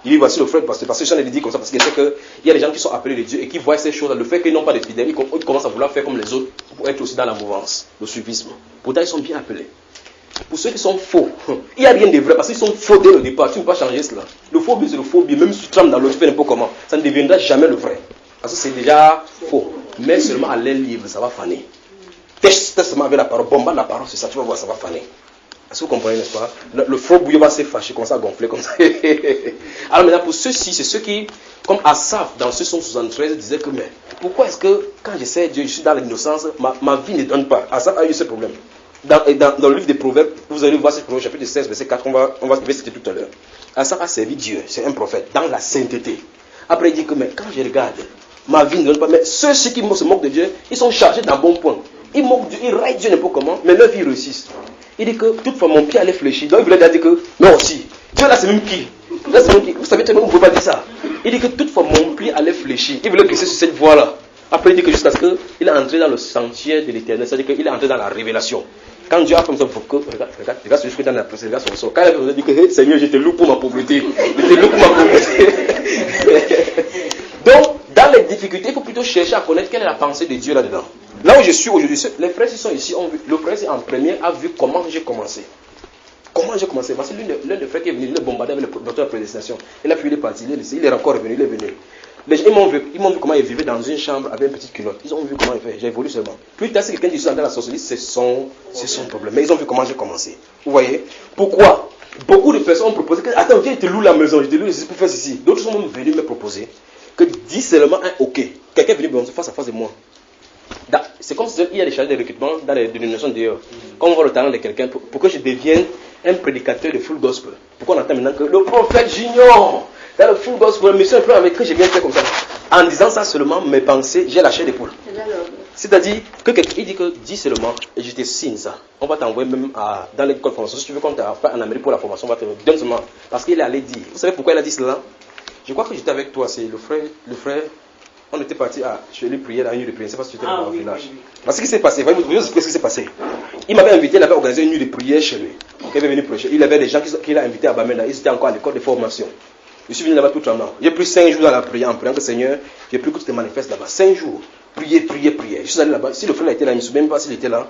Il dit voici le frère du pasteur. Parce que j'en ai dit comme ça, parce qu'il sait qu'il y a des gens qui sont appelés de Dieu et qui voient ces choses-là. Le fait qu'ils n'ont pas de fidèles, ils commencent à vouloir faire comme les autres pour être aussi dans la mouvance, le suivisme. Pourtant, ils sont bien appelés. Pour ceux qui sont faux, il n'y a rien de vrai parce qu'ils sont faux dès le départ. Tu ne peux pas changer cela. Le faux but, c'est le faux but. Même si tu trames dans l'eau, tu fais n'importe comment. Ça ne deviendra jamais le vrai. Parce que c'est déjà faux. Mais seulement à l'air libre, ça va faner. Teste seulement avec la parole. Bombarde la parole, c'est ça. Tu vas voir, ça va faner. Est-ce que vous comprenez, n'est-ce pas? Le faux bouillon va se fâcher, commencer à gonfler comme ça. Alors maintenant, pour ceux-ci, c'est ceux qui, comme Asaph, dans ce psaume 73, disaient que, mais pourquoi est-ce que quand j'essaie Dieu, je suis dans l'innocence, ma vie ne donne pas? Asaph a eu ce problème. Dans le livre des Proverbes, vous allez voir ce Proverbe, chapitre 16, verset 4, on va citer tout à l'heure. Asaph a servi Dieu, c'est un prophète, dans la sainteté. Après, il dit que, mais quand je regarde, ma vie ne donne pas, mais ceux-ci qui se moquent de Dieu, ils sont chargés d'un bon point. Ils moquent Dieu, ils raillent Dieu n'importe comment, mais leur vie réussissent. Il dit que toutefois mon pied allait fléchir. Donc il voulait dire que, non aussi, Dieu là c'est même qui? Là c'est même qui? Vous savez, on ne peut pas dire ça. Il dit que toutefois mon pied allait fléchir. Il voulait glisser sur cette voie-là. Après il dit que jusqu'à ce qu'il est entré dans le sentier de l'éternel, c'est-à-dire qu'il est entré dans la révélation. Quand Dieu a comme ça, regarde ce que dans la presse, regarde son sort. Quand il a dit que hey, Seigneur, je te loue pour ma pauvreté. Je te loue pour ma pauvreté. Donc, dans les difficultés, il faut plutôt chercher à connaître quelle est la pensée de Dieu là-dedans. Là où je suis aujourd'hui, les frères qui sont ici, le frère en premier a vu comment j'ai commencé. Comment j'ai commencé? Parce que l'un des frères qui est venu, il est bombardé avec le docteur de la prédestination. Il a fui, il est parti, il est encore revenu, il est venu. Les gens, ils m'ont vu comment il vivait dans une chambre avec une petite culotte. Ils ont vu comment il fait. J'ai évolué seulement. Plus tard, si quelqu'un dit ça dans la sorcellerie, c'est son problème. Mais ils ont vu comment j'ai commencé. Vous voyez? Pourquoi? Beaucoup de personnes ont proposé que, attends, viens, je te loue la maison, je te loue ici pour faire ceci. D'autres sont même venus me proposer que dis seulement un OK. Quelqu'un est venu face à face de moi. C'est comme s'il y a des charges de recrutement dans les dénominations d'ailleurs. Quand on voit le talent de quelqu'un, pour que je devienne un prédicateur de full gospel. Pourquoi on entend maintenant que le prophète junior, dans le full gospel, mission un peu avec que je viens faire comme ça. En disant ça seulement, mes pensées, j'ai lâché des poules. C'est-à-dire que quelqu'un dit que dis seulement, et je te signe ça. On va t'envoyer même dans l'école de formation. Si tu veux qu'on t'envoie en Amérique pour la formation, on va te donner seulement. Parce qu'il est allé dire. Vous savez pourquoi il a dit cela? Je crois que j'étais avec toi, c'est le frère. On était parti chez lui prier dans une nuit de prière. Je ne sais pas si tu étais dans le village. Parce que ce qui s'est passé, voyez-vous ce qui s'est passé. Il m'avait invité, il avait organisé une nuit de prière chez lui. Il avait venu prêcher. Il avait des gens qu'il a invités à Bamenda. Ils étaient encore à l'école de formation. Je suis venu là-bas tout tremblant. J'ai pris 5 jours dans la prière en priant que Seigneur, j'ai pris que tu te manifestes là-bas. 5 jours. Prier. Je suis allé là-bas. Si le frère était là, je ne me souviens même pas s'il était là.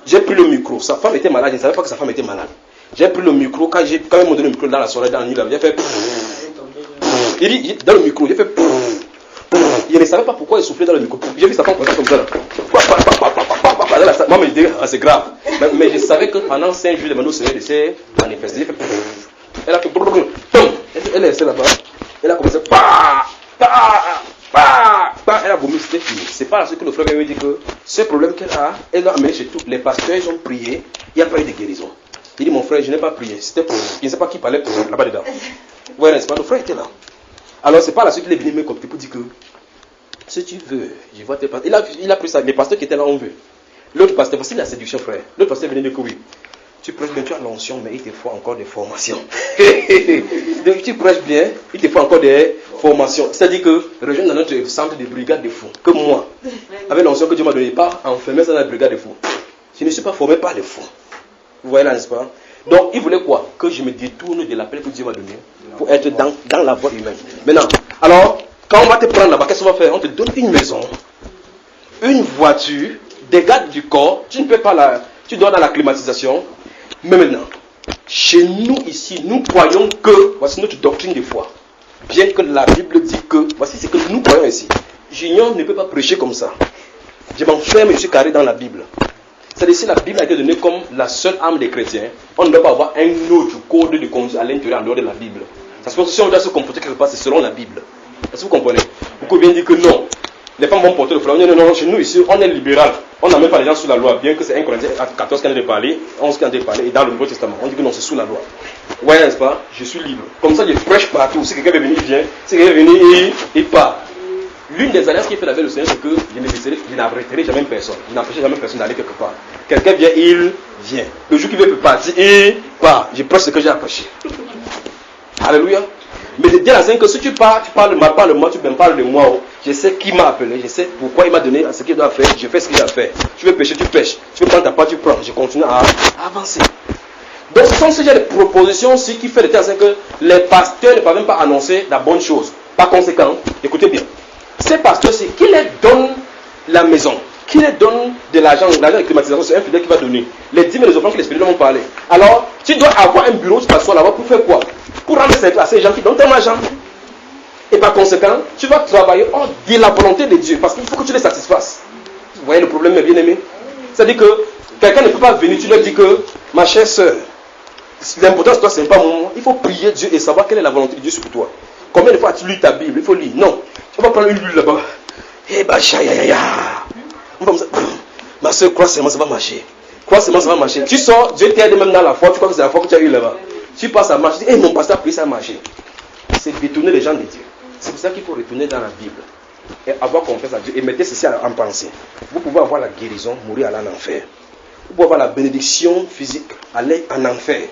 J'ai pris le micro. Sa femme était malade. Je ne savais pas que sa femme était malade. J'ai pris le micro. Quand il m'a donné le micro dans la soirée, dans la nuit, j'ai fait. Il dit, dans le micro, j'ai fait. Je ne savais pas pourquoi il soufflait dans le micro. J'ai vu sa femme comme ça là. Moi, je me disais, c'est grave. Mais je savais que pendant 5 jours, les manos seraient laissés manifester. Elle a fait. Elle est restée là-bas. Elle a commencé. Elle a vomi, c'était fini. C'est pas ce que le frère me dit que ce problème qu'elle a, elle l'a amené chez tous. Les pasteurs, ils ont prié. Il n'y a pas eu de guérison. Il dit, mon frère, je n'ai pas prié. C'était pour. Je ne sais pas qui parlait là-bas dedans. Ouais, n'est-ce pas? Le frère était là. Alors, c'est pas la suite qu'il est venu me compter pour dire que si tu veux, je vois tes pasteurs. Il a pris ça. Les pasteurs qui étaient là ont vu. L'autre pasteur, parce que la séduction, frère. L'autre pasteur venait dire que oui. Tu prêches bien, tu as l'onction, mais il te faut encore des formations. Tu prêches bien, il te faut encore des formations. C'est-à-dire que rejoindre dans notre centre de brigade de fous, que moi, avec l'onction que Dieu m'a donné, pas enfermé dans la brigade de fous. Je ne suis pas formé par les fous. Vous voyez là, n'est-ce pas? Donc, il voulait quoi? Que je me détourne de l'appel que Dieu m'a donné pour être dans la voie humaine. Maintenant, alors, quand on va te prendre là-bas, qu'est-ce qu'on va faire? On te donne une maison, une voiture, des gardes du corps, tu ne peux pas tu dois dans la climatisation. Mais maintenant, chez nous ici, nous croyons que, voici notre doctrine de foi. Bien que la Bible dit que, voici ce que nous croyons ici. Junior ne peut pas prêcher comme ça. Je m'enferme et je suis carré dans la Bible. C'est-à-dire, si la Bible a été donnée comme la seule âme des chrétiens, on ne doit pas avoir un autre code de conduite à l'intérieur, en dehors de la Bible. Ça se passe que si on doit se comporter quelque part, c'est selon la Bible. Est-ce que vous comprenez? Beaucoup viennent dire que non. Les femmes vont porter le foulard. Non, chez nous ici, on est libéral. On n'a même pas les gens sous la loi, bien que c'est 1 Corinthiens 14 qui en a parlé, 11 qui en a parlé, et dans le Nouveau Testament, on dit que non, c'est sous la loi. Ouais, n'est-ce pas? Je suis libre. Comme ça, je prêche partout. Si quelqu'un veut venir, il vient. Si quelqu'un veut venir, il part. L'une des alliances qui est faite avec le Seigneur, c'est que je n'arrêterai jamais personne. Je n'empêcherai jamais personne d'aller quelque part. Quelqu'un vient, il vient. Le jour qu'il veut partir, il part. Je prêche ce que j'ai à prêcher. Alléluia. Mais de dire à que si tu pars, tu parles de moi, tu me parles de moi. Je sais qui m'a appelé, je sais pourquoi il m'a donné ce qu'il doit faire, je fais ce qu'il a fait. Tu veux pêcher, tu pêches. Tu veux prendre ta part, tu prends. Je continue à avancer. Donc ce sont ces genres de propositions aussi qui fait de telle sorte que les pasteurs ne peuvent même pas annoncer la bonne chose. Par conséquent, écoutez bien, ces pasteurs, c'est qui leur donne la maison, qui leur donne de l'argent de climatisation, c'est un fidèle qui va donner. Les 10 000 les offrandes que les spirituels vont parler. Alors, tu dois avoir un bureau, tu t'assois là-bas pour faire quoi? Pour rendre service à ces gens qui donnent ton argent. Et par conséquent, tu vas travailler hors de la volonté de Dieu, parce qu'il faut que tu les satisfasses. Vous voyez le problème, mes bien-aimés? C'est-à-dire que quelqu'un ne peut pas venir, tu leur dis que, ma chère soeur, l'important c'est toi, c'est pas mon. Il faut prier Dieu et savoir quelle est la volonté de Dieu sur toi. Combien de fois as-tu lu ta Bible? Il faut lire. Non. Tu vas prendre une Bible là-bas. Eh bah, ma soeur, crois seulement, ça va marcher. Crois seulement, ça va marcher. Tu sors, Dieu t'aide même dans la foi, tu crois que c'est la foi que tu as eue là-bas. Tu passes à marcher, tu dis, mon pasteur a pris, ça a marché. C'est détourner les gens de Dieu. C'est pour ça qu'il faut retourner dans la Bible et avoir confiance à Dieu et mettre ceci en pensée. Vous pouvez avoir la guérison, mourir, aller en enfer. Vous pouvez avoir la bénédiction physique, aller en enfer.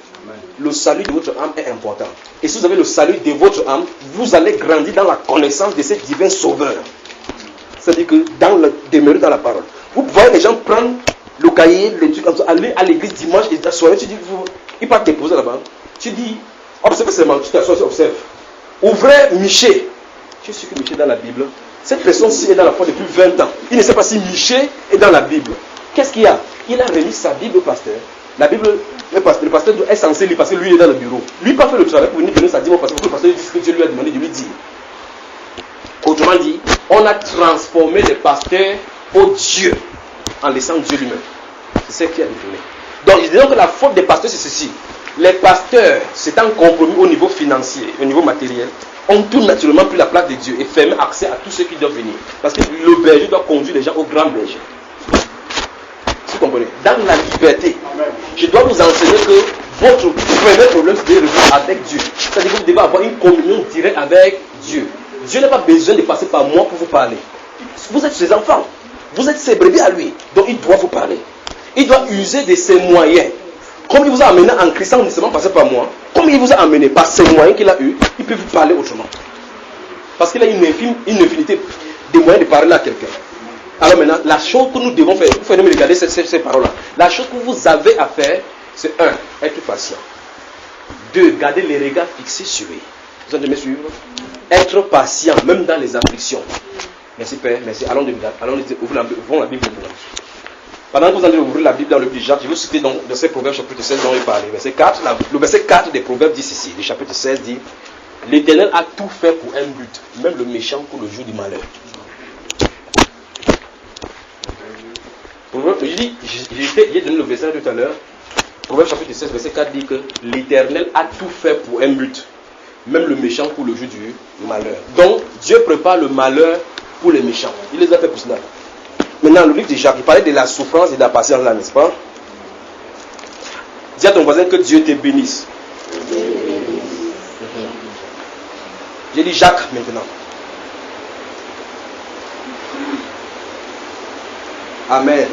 Le salut de votre âme est important. Et si vous avez le salut de votre âme, vous allez grandir dans la connaissance de ce divin sauveur. C'est-à-dire que demeurer dans la parole. Vous voyez les gens prendre le cahier, les trucs comme ça, aller à l'église dimanche et t'asseoir. Tu dis, il part te poser là-bas. Tu dis, observe seulement, tu t'assois, tu observes. Ouvrez Michée. Je suis que Michée est dans la Bible. Cette personne-ci est dans la foi depuis 20 ans. Il ne sait pas si Michée est dans la Bible. Qu'est-ce qu'il y a? Il a remis sa Bible au pasteur. La Bible, le pasteur est censé lire parce que lui il est dans le bureau. Lui n'a pas fait le travail pour venir donner sa Bible au pasteur. Pour que le pasteur dise ce que Dieu lui a demandé de lui dire. Autrement dit, on a transformé les pasteurs au Dieu en laissant Dieu lui-même. C'est ce qui a détourné. Donc, je dis que la faute des pasteurs, c'est ceci. Les pasteurs, c'est un compromis au niveau financier, au niveau matériel, ont tout naturellement pris la place de Dieu et fermé accès à tous ceux qui doivent venir. Parce que le berger doit conduire les gens au grand berger. Vous comprenez? Dans la liberté, je dois vous enseigner que votre premier problème, c'est de revenir avec Dieu. C'est-à-dire que vous devez avoir une communion directe avec Dieu. Dieu n'a pas besoin de passer par moi pour vous parler. Vous êtes ses enfants. Vous êtes ses brebis à lui. Donc il doit vous parler. Il doit user de ses moyens. Comme il vous a amené en Christ sans nécessairement passer par moi, comme il vous a amené par ses moyens qu'il a eu, il peut vous parler autrement. Parce qu'il a une infinité de moyens de parler à quelqu'un. Alors maintenant, la chose que nous devons faire, vous pouvez me regarder ces paroles-là. La chose que vous avez à faire, c'est 1, être patient. 2, garder les regards fixés sur lui. Vous allez me suivre? Être patient, même dans les afflictions. Merci Père, merci. Allons ouvrons la Bible pour nous. Pendant que vous allez ouvrir la Bible dans le livre de Jacques, je vais vous citer dans ces Proverbes chapitre 16 dont il parlait. Verset 4, le verset 4 des Proverbes dit ceci. Le chapitre 16 dit, l'Éternel a tout fait pour un but, même le méchant pour le jour du malheur. J'ai donné le verset tout à l'heure. Proverbe chapitre 16, verset 4 dit que l'Éternel a tout fait pour un but, même le méchant pour le jour du malheur. Donc, Dieu prépare le malheur pour les méchants. Il les a fait pour cela. Maintenant, le livre de Jacques, il parlait de la souffrance et de la patience là, n'est-ce pas? Dis à ton voisin que Dieu te bénisse. J'ai dit Jacques maintenant. Amen.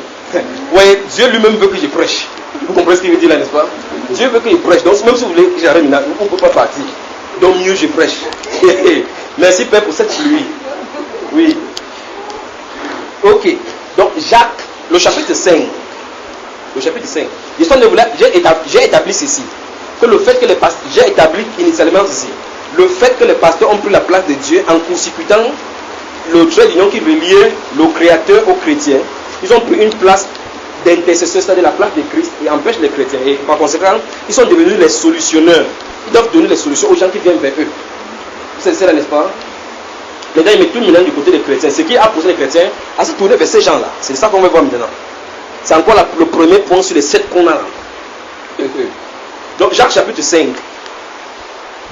Oui, Dieu lui-même veut que je prêche. Vous comprenez ce qu'il veut dire là, n'est-ce pas? Dieu veut que je prêche. Donc, même si vous voulez que j'arrête maintenant, on ne peut pas partir. Donc, mieux je prêche. Merci Père pour cette pluie. Oui. Ok. Donc, Jacques, le chapitre 5. Le chapitre 5. J'ai établi ceci. Que le fait que les pasteurs. J'ai établi initialement ceci. Le fait que les pasteurs ont pris la place de Dieu en court-circuitant le trait d'union qui veut lier le Créateur aux chrétiens. Ils ont pris une place d'intercesseur, c'est-à-dire la place de Christ, et empêchent les chrétiens. Et par conséquent, ils sont devenus les solutionneurs. Ils doivent donner les solutions aux gens qui viennent vers eux. C'est ça, n'est-ce pas? Maintenant, il met tout maintenant du côté des chrétiens. Ce qui a poussé les chrétiens à se tourner vers ces gens-là. C'est ça qu'on va voir maintenant. C'est encore le premier point sur les 7 qu'on a là. Donc, Jacques chapitre 5.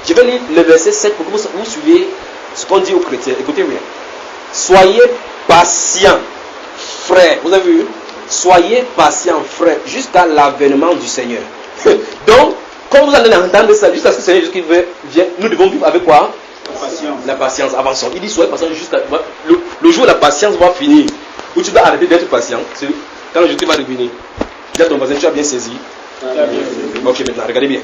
Je vais lire le verset 7 pour que vous suiviez ce qu'on dit aux chrétiens. Écoutez bien. Soyez patients, frères. Vous avez vu? Soyez patients, frères, jusqu'à l'avènement du Seigneur. Donc, quand vous allez entendre ça, juste à ce que le Seigneur vienne, nous devons vivre avec quoi? La patience. Avançons. Il dit soyez patients jusqu'à le jour où la patience va finir. Où tu dois arrêter d'être patient. C'est quand le jour qui va revenir. Dis à ton voisin, tu as bien saisi. Ok, maintenant, regardez bien.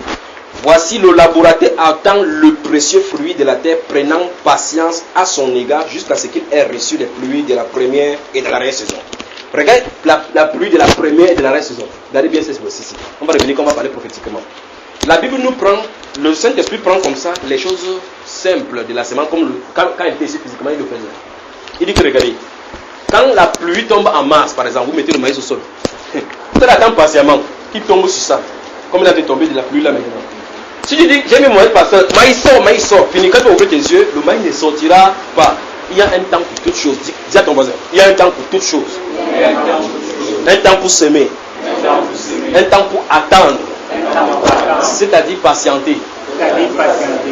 Voici le laboratoire attend le précieux fruit de la terre, prenant patience à son égard jusqu'à ce qu'il ait reçu les pluies de la première et de la dernière saison. Regardez la pluie de la première et de la dernière saison. Regardez bien cette voici. On va revenir, on va parler prophétiquement. La Bible nous prend, le Saint-Esprit prend comme ça les choses simples de la semence, comme quand il était ici physiquement, il le faisait. Il dit que regardez, quand la pluie tombe en mars, par exemple, vous mettez le maïs au sol. Vous allez attendre patiemment qu'il tombe sur ça. Comme il a été tombé de la pluie là maintenant. Si tu dis, j'ai mis mon maïs pasteur, maïs sort, fini, quand tu ouvres tes yeux, le maïs ne sortira pas. Il y a un temps pour toutes choses. Dis à ton voisin, il y a un temps pour toutes choses. Un temps pour semer. Un temps pour attendre. C'est-à-dire patienter.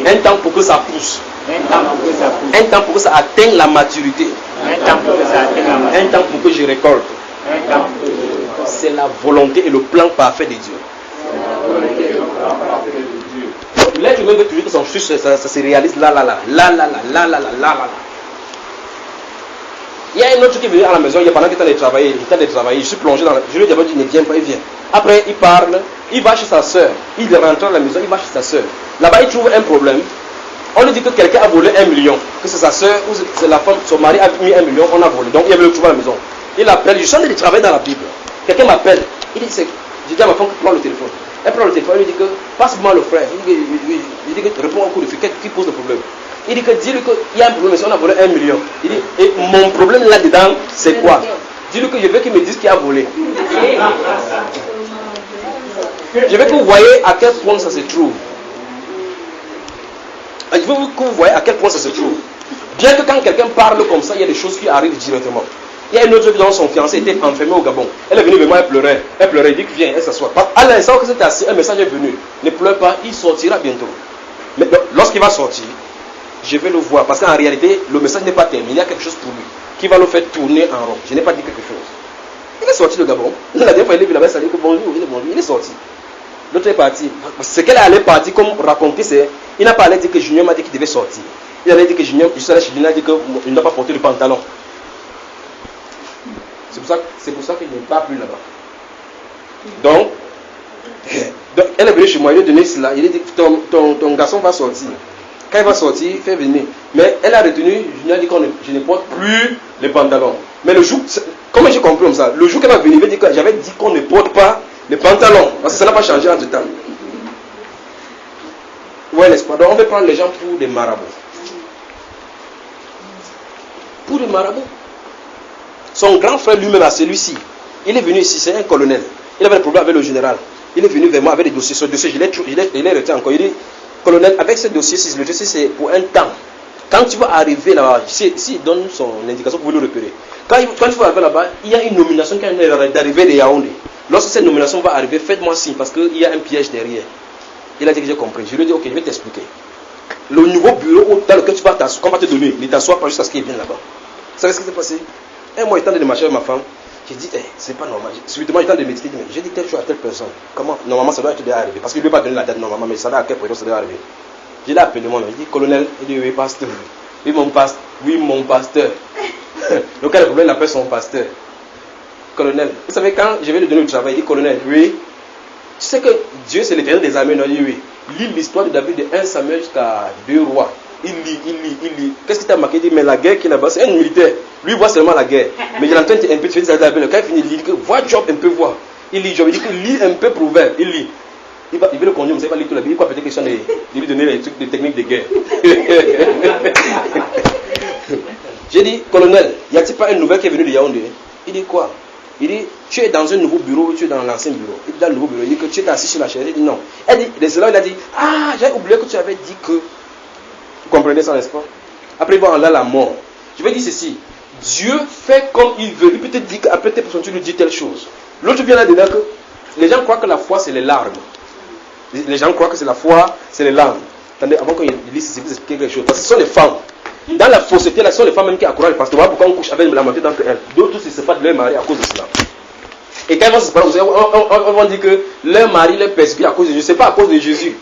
Un temps pour que ça pousse. Un temps pour que ça atteigne la maturité. Un temps pour que je récolte. C'est la volonté et le plan parfait de Dieu. L'être humain veut toujours que son chute ça se réalise là. Il y a un autre qui est venu à la maison, il y a pendant qu'il est en train de travailler, je suis plongé dans je lui ai dit, ne viens pas, il vient. Après, il parle, il va chez sa soeur, il rentre à la maison, il va chez sa soeur. Là-bas, il trouve un problème. On lui dit que quelqu'un a volé 1 million, que c'est sa soeur ou c'est la femme, son mari a mis 1 million, on a volé. Donc, il avait le trouver à la maison. Il appelle, je suis en train de travailler dans la Bible. Quelqu'un m'appelle, il dit, je dis à ma femme, prends le téléphone. Elle prend le téléphone, elle lui dit que, passe-moi le frère. Il dit que, réponds au coup de fil, qui pose le problème. Il dit que, dis-lui qu'il y a un problème, si on a volé 1 million. Il dit, et mon problème là-dedans, c'est quoi? Dis-lui que je veux qu'il me dise qui a volé. Je veux que vous voyez à quel point ça se trouve. Je veux que vous voyez à quel point ça se trouve. Bien que quand quelqu'un parle comme ça, il y a des choses qui arrivent directement. Il y a une autre dont son fiancé était enfermé au Gabon. Elle est venue vers moi, elle pleurait. Il dit que viens, elle s'assoit. À l'instant que c'était assis, un message est venu. Ne pleure pas, il sortira bientôt. Mais lorsqu'il va sortir, je vais le voir. Parce qu'en réalité, le message n'est pas terminé. Il y a quelque chose pour lui qui va le faire tourner en rond. Je n'ai pas dit quelque chose. Il est sorti de Gabon. La dernière fois, il est venu là-bas, il dit que bonjour, il est sorti. L'autre est parti. Ce qu'elle allait partir, comme raconter, c'est. Il n'a pas allé dire que Junior m'a dit qu'il devait sortir. Il allait dire que Junior, je suis allé chez Junior, il a dit qu'il ne doit pas porter le pantalon. C'est pour ça qu'il n'est pas plus là-bas. Donc, elle est venue chez moi, il lui a donné cela. Il a dit ton garçon va sortir. Quand il va sortir, fais venir. Mais elle a retenu, je lui ai dit que je ne porte plus les pantalons. Mais le jour, comment j'ai compris comme ça? Le jour qu'elle va venir, j'avais dit qu'on ne porte pas les pantalons. Parce que ça n'a pas changé entre temps. Ouais, n'est-ce pas? Donc on veut prendre les gens pour des marabouts. Pour des marabouts. Son grand frère lui-même, à celui-ci, il est venu ici, c'est un colonel. Il avait des problèmes avec le général. Il est venu vers moi avec des dossiers. Ce dossier, je l'ai retenu encore. Il dit, colonel, avec ce dossier, le dossier c'est pour un temps. Quand tu vas arriver là-bas, s'il donne son indication, vous pouvez le repérer. Quand tu vas arriver là-bas, il y a une nomination qui est d'arriver de Yaoundé. Lorsque cette nomination va arriver, faites-moi signe parce qu'il y a un piège derrière. Il a dit que j'ai compris. Je lui ai dit, ok, je vais t'expliquer. Le nouveau bureau dans lequel tu vas t'asseoir, qu'on va te donner, ne t'assois pas jusqu'à ce qu'il vienne là-bas. Vous savez ce qui s'est passé? Un mois, étant de marcher avec ma femme, j'ai dit, c'est pas normal. Subitement, j'étais en train de méditer, j'ai dit telle chose à telle personne. Comment? Normalement, ça doit être déjà arrivé. Parce qu'il ne lui a pas donné la date normalement, mais ça doit à quelle période ça doit arriver. Je l'ai appelé moi, il dit, colonel, il dit, oui, pasteur. Oui, mon pasteur. Donc, quel problème, il appelle son pasteur. Colonel, vous savez, quand je vais lui donner le travail, il dit, colonel, oui. Tu sais que Dieu, c'est l'éternel des armées, non, il dit, oui. Lis l'histoire de David de 1 Samuel jusqu'à 2 rois. Il lit. Qu'est-ce qui t'a marqué? Il dit, mais la guerre qui est là-bas, c'est un militaire. Lui, il voit seulement la guerre. Mais il est en train de un peu de faire des quand il finit, il dit que vois Job un peu voir. Il lit Job, il dit que lis un peu Proverbe. Il lit. Il veut le conduire, mais il va lire toute la Bible. Il croit peut-être question de lui donner les trucs, des techniques de guerre. J'ai dit, colonel, y a-t-il pas une nouvelle qui est venue de Yaoundé? Il dit quoi? Il dit, tu es dans un nouveau bureau ou tu es dans l'ancien bureau? Il dit, dans le nouveau bureau. Il dit que tu es assis sur la chaise. Il dit, non. Elle dit, de cela, il a dit, ah, j'ai oublié que tu avais dit que. Vous comprenez ça, n'est-ce pas? Après, il va en là la mort. Je vais dire ceci. Dieu fait comme il veut. Il peut te dire qu'après tes personnes, tu lui dis telle chose. L'autre vient là-dedans que les gens croient que la foi, c'est les larmes. Les gens croient que c'est la foi, c'est les larmes. Attendez, avant qu'on lise ceci, vous expliquer quelque chose. Parce que ce sont les femmes. Dans la fausseté, là, ce sont les femmes même qui encouragent. Parce que voilà pourquoi on couche avec la moitié d'entre elles. D'autres se séparent de leur mari à cause de cela. Et quand ils vont se séparer, on va dire que leur mari les persécute à cause de Jésus. Ce n'est pas à cause de Jésus.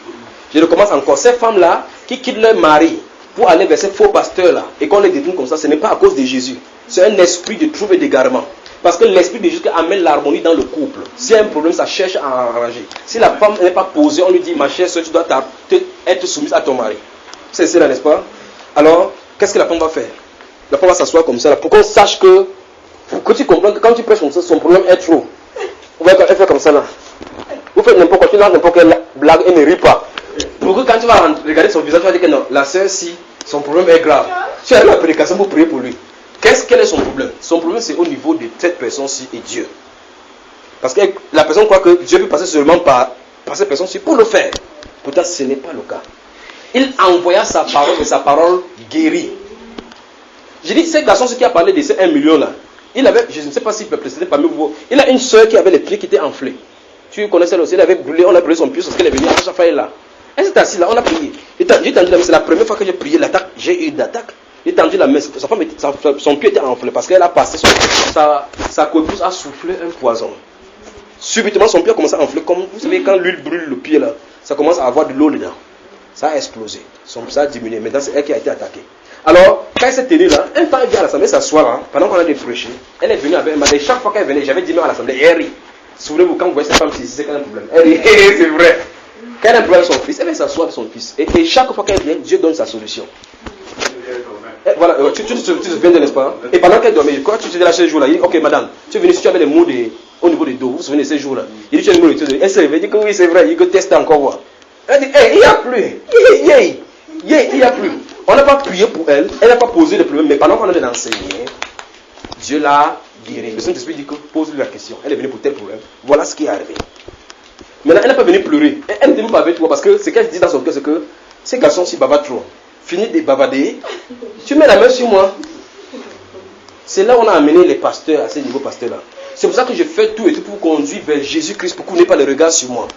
Je recommence encore. Ces femmes-là qui quittent leur mari pour aller vers ces faux pasteurs-là et qu'on les détourne comme ça, ce n'est pas à cause de Jésus. C'est un esprit de trouble et d'égarement. Parce que l'esprit de Jésus amène l'harmonie dans le couple. S'il y a un problème, ça cherche à arranger. Si la femme n'est pas posée, on lui dit, ma chère soeur, tu dois être soumise à ton mari. C'est cela, n'est-ce pas? Alors, qu'est-ce que la femme va faire? La femme va s'asseoir comme ça, là, pour qu'on sache que, pour que tu comprennes que quand tu prêches comme ça, son problème est trop. Elle fait comme ça là. Vous faites n'importe quoi, tu lances n'importe quelle blague et ne rit pas. Pour que quand tu vas regarder son visage, tu vas dire que non, la sœur, si, son problème est grave. Tu as la prédication pour prier pour lui. Quel est son problème? Son problème, c'est au niveau de cette personne-ci et Dieu. Parce que la personne croit que Dieu peut passer seulement par cette personne-ci pour le faire. Pourtant, ce n'est pas le cas. Il envoya sa parole et sa parole guérit. J'ai dit, ce garçon qui a parlé de ces 1 million là, il avait, je ne sais pas s'il peut préciser parmi vous, il a une soeur qui avait les pieds qui étaient enflés. Tu connais celle aussi, elle avait brûlé, on a brûlé son pied parce qu'elle est venue à chaque fois là. Elle s'est assise là, on a prié. J'ai tendu la main, c'est la première fois que j'ai prié l'attaque, j'ai eu d'attaque. J'ai tendu la main, son pied était enflé parce qu'elle a passé sa coépouse a soufflé un poison. Subitement, son pied a commencé à enfler, comme vous savez, quand l'huile brûle le pied là, ça commence à avoir de l'eau dedans. Ça a explosé, ça a diminué. Maintenant, c'est elle qui a été attaquée. Alors, quand elle s'est tenue là, un temps elle vient à l'assemblée s'asseoir là, pendant qu'on a des prêchés, elle est venue avec elle m'a dit, chaque fois qu'elle venait, j'avais 10 minutes à l'assemblée, et elle rit. Souvenez-vous, quand vous voyez cette femme ici, c'est qu'elle a un problème. Elle rit, c'est vrai. Quand elle a un problème avec son fils, elle vient s'asseoir avec son fils. Et chaque fois qu'elle vient, Dieu donne sa solution. Et voilà, tu te souviens de, n'est-ce pas? Et pendant qu'elle dormait, quand tu étais là ces jours-là, il dit, ok madame, tu es venue si tu avais les mots au niveau des dos, vous vous souvenez de ces jours-là? Il dit, tu as les mots de dos. Elle se réveille, dit que oui, c'est vrai, il dit que teste encore voir. Elle dit, hey, il n'y a plus. Il n'y a plus. On n'a pas prié pour elle, elle n'a pas posé le problème, mais pendant qu'on allait l'enseigner, Dieu l'a guéri. Le Saint-Esprit dit que pose-lui la question. Elle est venue pour tel problème. Voilà ce qui est arrivé. Maintenant, elle n'est pas venue pleurer. Elle ne dit pas avec toi parce que ce qu'elle dit dans son cœur, c'est que ces garçons-ci bavardent trop. Fini de bavarder, tu mets la main sur moi. C'est là où on a amené les pasteurs à ce niveau pasteur-là. C'est pour ça que je fais tout et tout pour vous conduire vers Jésus-Christ, pour que vous n'ayez pas le regard sur moi.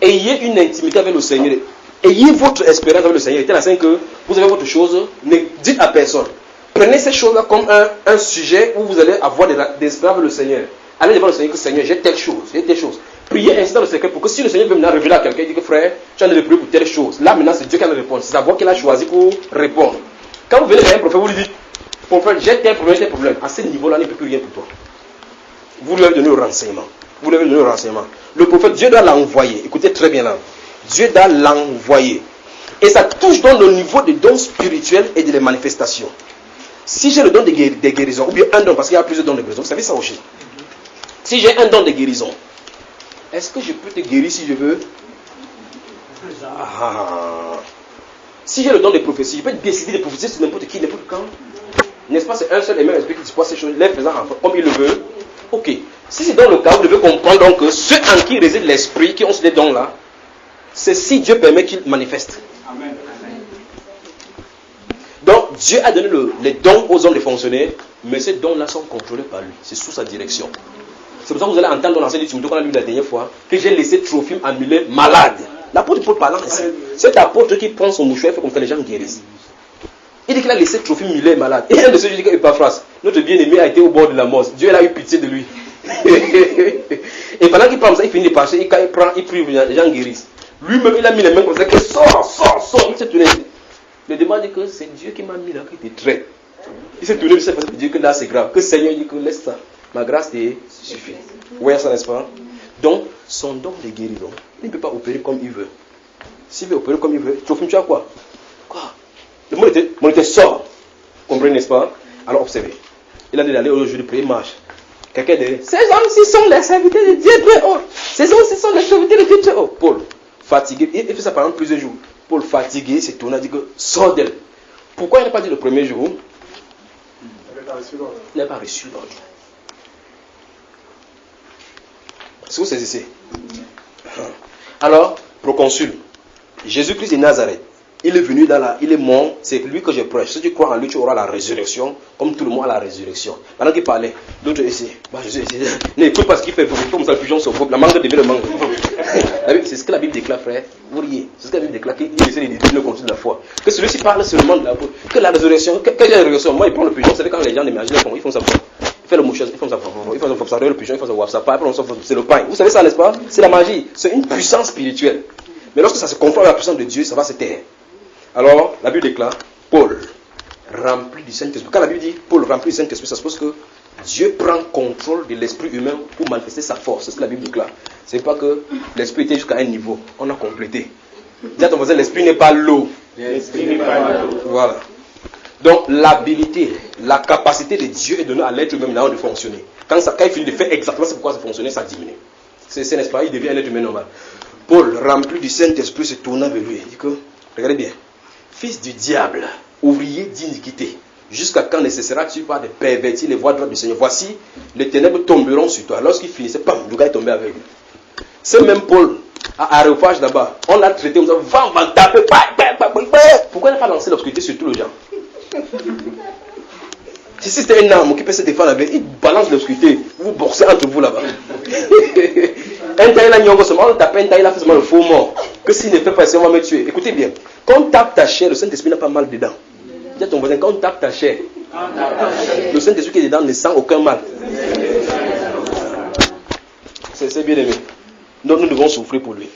Ayez une intimité avec le Seigneur. Ayez votre expérience avec le Seigneur. C'est la scène que vous avez votre chose, ne dites à personne. Prenez ces choses-là comme un sujet où vous allez avoir des expériences avec le Seigneur. Allez devant le Seigneur, que Seigneur, j'ai telle chose. Priez ainsi dans le secret pour que si le Seigneur veut maintenant révéler à quelqu'un, il dit que frère, tu as de prier pour telle chose. Là maintenant, c'est Dieu qui va répondre. C'est sa voix qu'il a choisi pour répondre. Quand vous venez vers un prophète, vous lui dites, prophète, j'ai tel problème. À ce niveau-là, il ne peut plus rien pour toi. Vous lui avez donné le renseignement. Le prophète, Dieu doit l'envoyer. Écoutez très bien là. Dieu doit l'envoyer. Et ça touche dans le niveau des dons spirituels et des manifestations. Si j'ai le don des guérisons, ou bien un don, parce qu'il y a plusieurs dons de guérison, vous savez ça aussi. Si j'ai un don de guérison, est-ce que je peux te guérir si je veux? Si j'ai le don de prophétie, je peux décider de prophétiser sur n'importe qui, n'importe quand. N'est-ce pas? C'est un seul et même esprit qui dispose ces choses, les faisant comme il le veut. Ok. Si c'est dans le cas, vous devez comprendre donc que ceux en qui réside l'esprit, qui ont ces dons-là, c'est si Dieu permet qu'ils manifestent. Amen. Donc, Dieu a donné les dons aux hommes de fonctionner, mais ces dons-là sont contrôlés par lui. C'est sous sa direction. C'est pour ça que vous allez entendre dans l'enseignement de Timothée qu'on a lu la dernière fois, que j'ai laissé Trophime à Milet malade. L'apôtre Paul parlant ici. C'est l'apôtre qui prend son mouchoir et fait comme ça, les gens guérissent. Il dit qu'il a laissé Trophime Milet malade. Et un de ceux qui dit qu'Epaphras, notre bien-aimé, a été au bord de la mort. Dieu a eu pitié de lui. Et pendant qu'il prend ça, il finit de passer, il prie, les gens guérissent. Lui-même, il a mis les mains comme ça, que sort. Il s'est tourné. Le démon dit que c'est Dieu qui m'a mis là, qui te traite. Il s'est tourné, il s'est passé pour dire que là c'est grave. Que Seigneur dit que laisse ça. Ma grâce te suffit. Vous voyez ça, n'est-ce pas? Donc, son don de guérison, il ne peut pas opérer comme il veut. S'il veut opérer comme il veut, tu as quoi? Le mot était sort. Comprenez, n'est-ce pas? Alors, observez. Il a dit d'aller au jour de prier, marche. Quelqu'un dit, ces hommes-ci sont les serviteurs de Dieu très haut. Ces hommes-ci sont les serviteurs de Dieu très haut. Paul, fatigué, il fait ça pendant plusieurs jours. Paul, fatigué, il s'est tourné, il a dit que sort d'elle. Pourquoi il n'a pas dit le premier jour? Il n'a pas reçu l'ordre. Est-ce que vous saisissez? Alors, proconsul, Jésus-Christ de Nazareth, il est venu il est mort, c'est lui que je prêche. Si tu crois en lui, tu auras la résurrection, comme tout le monde a la résurrection. Pendant qu'il parlait, l'autre ici, Jésus ici, n'écoute pas ce qu'il fait, comme ça le pigeon se coupe, la mangue devient le mangue. C'est ce que la Bible déclare, frère. Vous riez. C'est ce que la Bible déclare, qu'il essaie de détruire le contenu de la foi. Que celui-ci parle seulement de la foi. Que la résurrection, quelle est la résurrection? Moi, il prend le pigeon, c'est quand les gens n'imaginent pas, ils font ça. Il fait le mouchage, ils font ça, le pigeon, ils font ça, c'est le pain. Vous savez ça, n'est-ce pas? C'est la magie. C'est une puissance spirituelle. Mais lorsque ça se confronte à la puissance de Dieu, ça va se taire. Alors, la Bible déclare, Paul, rempli du Saint-Esprit. Quand la Bible dit Paul rempli du Saint-Esprit, ça suppose que Dieu prend contrôle de l'esprit humain pour manifester sa force. C'est ce que la Bible déclare. Ce n'est pas que l'esprit était jusqu'à un niveau. On a complété. Dis à ton voisin, l'esprit n'est pas l'eau. L'esprit n'est pas l'eau. Voilà. Donc, l'habilité, la capacité de Dieu est donnée à l'être humain de fonctionner. Quand il finit de faire exactement ce pourquoi ça fonctionne, ça diminue. C'est n'est-ce pas? Il devient un être humain normal. Paul, rempli du Saint-Esprit, se tourna vers lui et dit que, regardez bien, fils du diable, ouvrier d'iniquité, jusqu'à quand ne cesseras-tu pas de pervertir les voies droites du Seigneur? Voici, les ténèbres tomberont sur toi. Lorsqu'il finissait, pam, le gars est tombé avec lui. C'est même Paul, à Aréophage là-bas, on l'a traité, on dit, va taper, pourquoi il n'a pas lancé l'obscurité sur tout le gens? Si c'était un homme qui peut se défendre avec, il balance l'obscurité, vous boxez entre vous là-bas. Un taille là, on tape un taille là, fait seulement le faux mort. Que s'il ne fait pas, on va me tuer. Écoutez bien, quand on tape ta chair, le Saint-Esprit n'a pas mal dedans. Dis à ton voisin, quand on tape ta chair, le Saint-Esprit qui est dedans ne sent aucun mal. C'est bien aimé. Donc nous devons souffrir pour lui.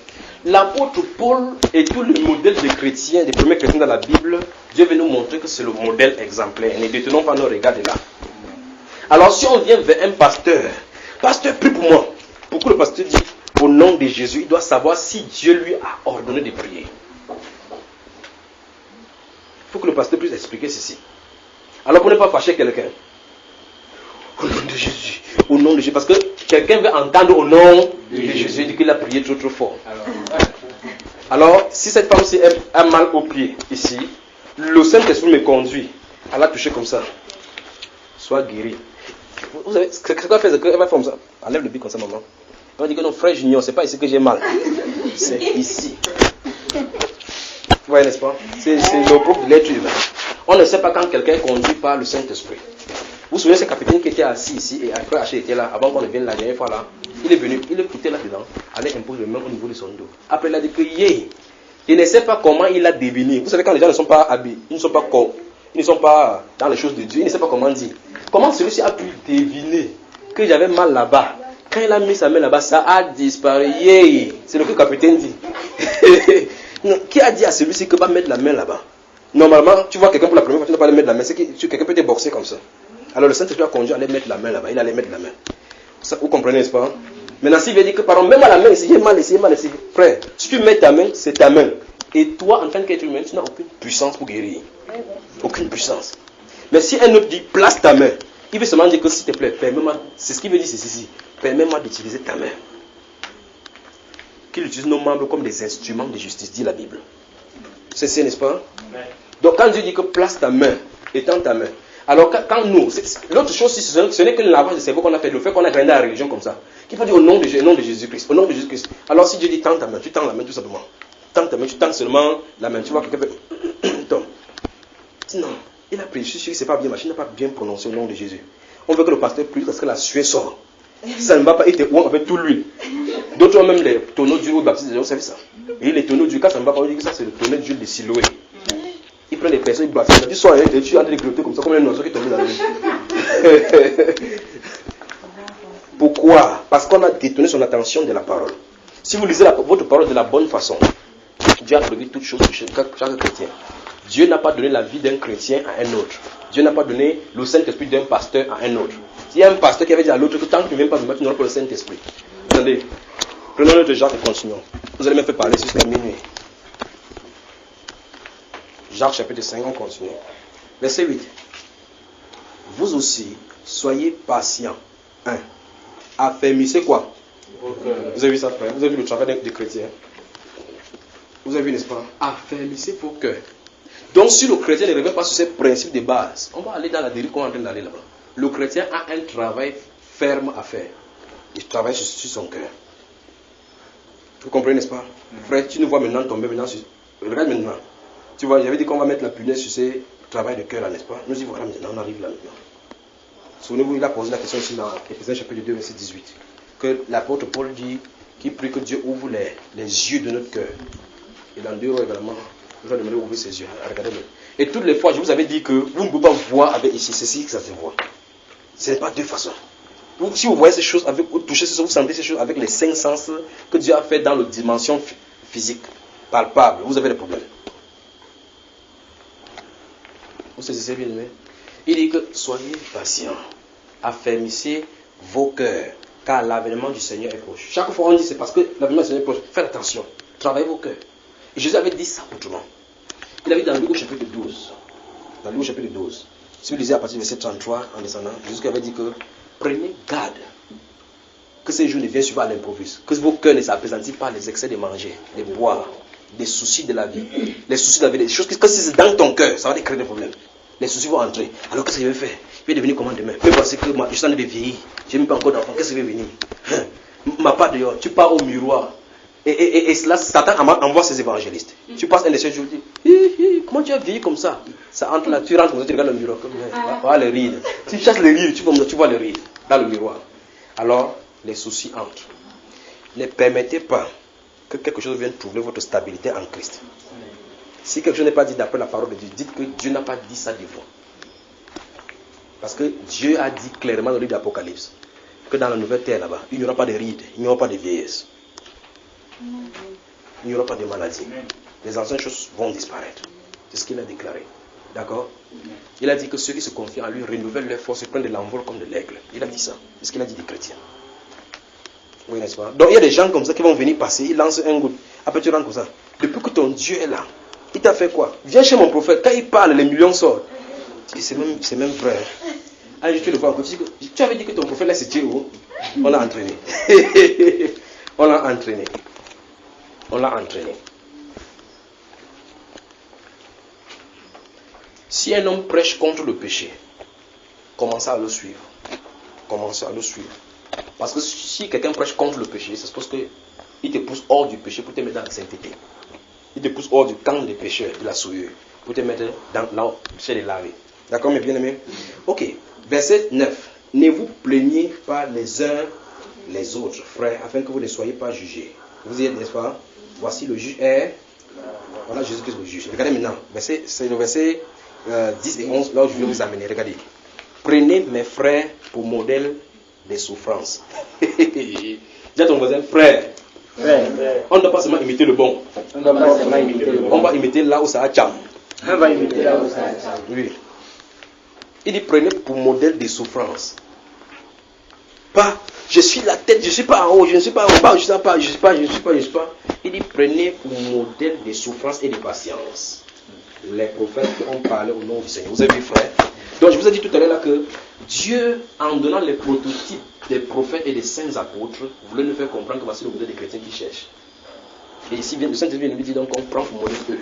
L'apôtre Paul est tout le modèle des chrétiens, des premiers chrétiens dans la Bible. Dieu veut nous montrer que c'est le modèle exemplaire. Ne détenons pas nos regards de là. Alors si on vient vers un pasteur, pasteur, prie pour moi. Pourquoi le pasteur dit au nom de Jésus, il doit savoir si Dieu lui a ordonné de prier. Il faut que le pasteur puisse expliquer ceci. Alors pour ne pas fâcher quelqu'un, au nom de Jésus, au nom de Jésus, parce que quelqu'un veut entendre au nom de Jésus, il dit qu'il a prié trop fort. Alors, si cette femme-ci a mal au pied, ici, le Saint-Esprit me conduit à la toucher comme ça. Sois guéri. Vous savez, ce qu'elle va faire, c'est qu'elle va faire comme ça. Enlève le pied comme ça, maman. Elle va dire que non, frère Junior, c'est pas ici que j'ai mal. C'est ici. Vous voyez, n'est-ce pas? C'est le propre de l'être humain. On ne sait pas quand quelqu'un est conduit par le Saint-Esprit. Vous vous souvenez de ce capitaine qui était assis ici et après Haché était là, avant qu'on ne vienne la dernière fois là. Il est venu, il est foutu là-dedans, allait imposer le main au niveau de son dos. Après il a dit que il ne sait pas comment il a deviné. Vous savez quand les gens ne sont pas habillés, ils ne sont pas dans les choses de Dieu, ils ne savent pas comment dire. Comment celui-ci a pu deviner que j'avais mal là-bas? Quand il a mis sa main là-bas, ça a disparu. C'est le que le capitaine dit. Qui a dit à celui-ci que va mettre la main là-bas? Normalement, tu vois quelqu'un pour la première fois, tu ne vas pas aller mettre la main, c'est que quelqu'un peut te boxer comme ça. Alors le Saint-Esprit a conduit à aller mettre la main là-bas, il allait mettre la main. Ça, vous comprenez, n'est-ce pas? Maintenant, s'il veut dire que, pardon, même à la main, ici, j'ai mal ici, frère, si tu mets ta main, c'est ta main. Et toi, en tant qu'être humain, tu n'as aucune puissance pour guérir. Aucune puissance. Mais si un autre dit, place ta main, il veut seulement dire que, s'il te plaît, permets-moi, c'est ce qu'il veut dire, c'est ceci, permets-moi d'utiliser ta main. Qu'il utilise nos membres comme des instruments de justice, dit la Bible. C'est ça, n'est-ce pas? Donc, quand Dieu dit que place ta main, étends ta main, alors quand nous, l'autre chose, ce n'est que le lavage de cerveau qu'on a fait, le fait qu'on a grandi à la religion comme ça, qu'il faut dire au nom de Jésus-Christ, au nom de Jésus-Christ. Alors si Dieu dit tends ta main, tu tends la main tout simplement. Tends ta main, tu tends seulement la main, tu vois quelqu'un fait. Donc, non, il a pris, je suis sûr que c'est pas bien, il n'a pas bien prononcé au nom de Jésus. On veut que le pasteur prie parce que la sueur sort. Ça ne va pas, il te ouant avec tout l'huile. D'autres ont même les tonneaux d'huile au baptême, vous savez ça. Et les tonneaux d'huile, quand ça ne va pas, on dit que ça c'est le tonneau d'huile de Siloé. Il prend des personnes, il baptise. Tu sois et tu es en train de glotter comme ça, comme un oiseau qui tombe dans l'eau. Pourquoi? Parce qu'on a détourné son attention de la parole. Si vous lisez votre parole de la bonne façon, Dieu a prévu toutes choses chez chaque chrétien. Dieu n'a pas donné la vie d'un chrétien à un autre. Dieu n'a pas donné le Saint-Esprit d'un pasteur à un autre. S'il y a un pasteur qui avait dit à l'autre que tant que tu ne viens pas me mettre, tu n'auras pas le Saint-Esprit. Attendez, prenons notre Jacques et continuons. Vous allez me faire parler jusqu'à minuit. Jacques chapitre 5, on continue. Verset 8. Vous aussi, soyez patients. 1. Affermissez quoi? Vous avez vu ça, frère? Vous avez vu le travail des chrétiens? Vous avez vu, n'est-ce pas? Affermissez vos cœurs. Donc, si le chrétien ne revient pas sur ces principes de base, on va aller dans la dérive qu'on est en train d'aller là-bas. Le chrétien a un travail ferme à faire. Il travaille sur son cœur. Vous comprenez, n'est-ce pas? Frère, tu nous vois maintenant tomber maintenant sur... Regarde maintenant. Tu vois, j'avais dit qu'on va mettre la punaise sur ces travail de cœur, n'est-ce pas? Nous y voilà maintenant, on arrive là maintenant. Souvenez-vous, il a posé la question ici dans Éphésiens chapitre 2, verset 18. Que l'apôtre Paul dit qu'il prie que Dieu ouvre les yeux de notre cœur. Et dans 2 Rois également, je vais demander d'ouvrir ses yeux. Regardez-le. Et toutes les fois, je vous avais dit que vous ne pouvez pas voir avec ici, c'est ici que ça se voit. Ce n'est pas deux façons. Si vous voyez ces choses, vous touchez ces choses, vous sentez ces choses avec les 5 sens que Dieu a fait dans la dimension physique, palpable, vous avez des problèmes. Vous saisissez bien, aimé? Il dit que soyez patients, affermissez vos cœurs, car l'avènement du Seigneur est proche. Chaque fois on dit c'est parce que l'avènement du Seigneur est proche. Faites attention, travaillez vos cœurs. Et Jésus avait dit ça autrement. Il avait dit dans Luc au chapitre 12. Dans Luc au chapitre 12. Si vous lisez à partir du verset 33 en descendant, Jésus avait dit que prenez garde que ces jours ne viennent souvent à l'improviste, que vos cœurs ne s'appesantissent pas les excès de manger, de boire, des soucis de la vie, les soucis de la vie, des choses que si c'est dans ton cœur, ça va te créer des problèmes. Les soucis vont entrer. Alors qu'est-ce que je vais faire? Je vais devenir comment demain? Mais voici que moi, je suis en train de vieillir. Je n'ai même pas encore d'enfant. Qu'est-ce que je vais venir? Ma part dehors. Tu pars au miroir. Et là, Satan envoie ses évangélistes. Tu passes un des jours, tu dis, comment tu as vieilli comme ça? Ça entre là, tu rentres comme ça, tu regardes le miroir. Voilà le rire. Tu chasses le rire, tu vois le rire dans le miroir. Alors, les soucis entrent. Ne permettez pas que quelque chose vienne troubler votre stabilité en Christ. Si quelque chose n'est pas dit d'après la parole de Dieu, dites que Dieu n'a pas dit ça de vous. Parce que Dieu a dit clairement dans le livre d'Apocalypse que dans la nouvelle terre là-bas, il n'y aura pas de rides, il n'y aura pas de vieillesse. Il n'y aura pas de maladie. Les anciennes choses vont disparaître. C'est ce qu'il a déclaré. D'accord? Il a dit que ceux qui se confient en lui renouvellent leurs forces et prennent de l'envol comme de l'aigle. Il a dit ça. C'est ce qu'il a dit des chrétiens. Oui, n'est-ce pas? Donc il y a des gens comme ça qui vont venir passer, ils lancent un goutte. Après tu rentres comme ça. Depuis que ton Dieu est là, il t'a fait quoi? Viens chez mon prophète. Quand il parle, les millions sortent. Tu dis, c'est même vrai. Allez, tu le vois encore. Tu avais dit que ton prophète là c'était où? On l'a entraîné. On l'a entraîné. On l'a entraîné. Si un homme prêche contre le péché, commencez à le suivre. Commencez à le suivre. Parce que si quelqu'un prêche contre le péché, ça suppose qu'il te pousse hors du péché pour te mettre dans la sainteté. Il te pousse hors du camp des pécheurs, de la souillure, pour te mettre là chez les lavés. D'accord, mes bien-aimés? Ok, verset 9. Ne vous plaignez pas les uns les autres, frères, afin que vous ne soyez pas jugés. Vous y êtes, n'est-ce pas? Voici le juge est. Voilà Jésus-Christ le juge. Regardez maintenant, c'est le verset 10 et 11, là où je vais vous amener. Regardez. Prenez mes frères pour modèle des souffrances. Dis à ton voisin, frère. On ne doit pas seulement imiter le bon. On va imiter là où ça a cham. Oui. Il dit prenez pour modèle des souffrances. Pas, je suis la tête, je ne suis pas en haut, je ne suis pas en bas, je ne suis pas. Il dit prenez pour modèle des souffrances et des patience. Les prophètes qui ont parlé au nom du Seigneur. Vous avez vu, frère? Donc je vous ai dit tout à l'heure là que Dieu, en donnant les prototypes des prophètes et des saints apôtres, voulait nous faire comprendre que voici le modèle des chrétiens qui cherchent. Et ici, le Saint-Esprit vient nous dire donc qu'on prend pour modèle eux.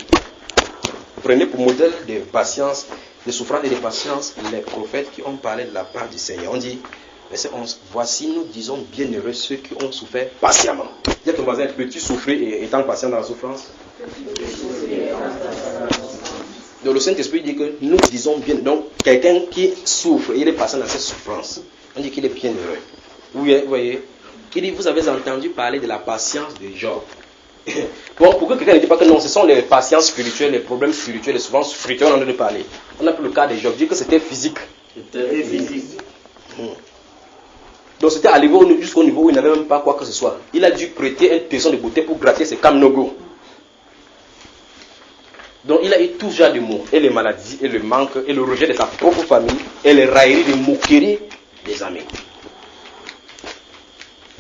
Prenez pour modèle des patience, des souffrances et des patiences les prophètes qui ont parlé de la part du Seigneur. On dit, verset 11, voici nous disons bienheureux ceux qui ont souffert patiemment. Dis à ton voisin, peux-tu souffrir et étant patient dans la souffrance? Donc le Saint-Esprit dit que nous disons bien. Donc quelqu'un qui souffre, il est patient dans cette souffrance. On dit qu'il est bienheureux. Vous voyez? Il dit, vous avez entendu parler de la patience de Job. Bon, pourquoi quelqu'un ne dit pas que non, ce sont les patiences spirituelles, les problèmes spirituels, les souffrances spirituelles, on en a de parler. On a pris le cas de Job, dit que c'était physique. C'était physique. Donc c'était arrivé jusqu'au niveau où il n'avait même pas quoi que ce soit. Il a dû prêter un tesson de beauté pour gratter ses camnogos. Donc il a eu tout genre de mots, et les maladies, et le manque, et le rejet de sa propre famille, et les railleries, les moqueries des amis.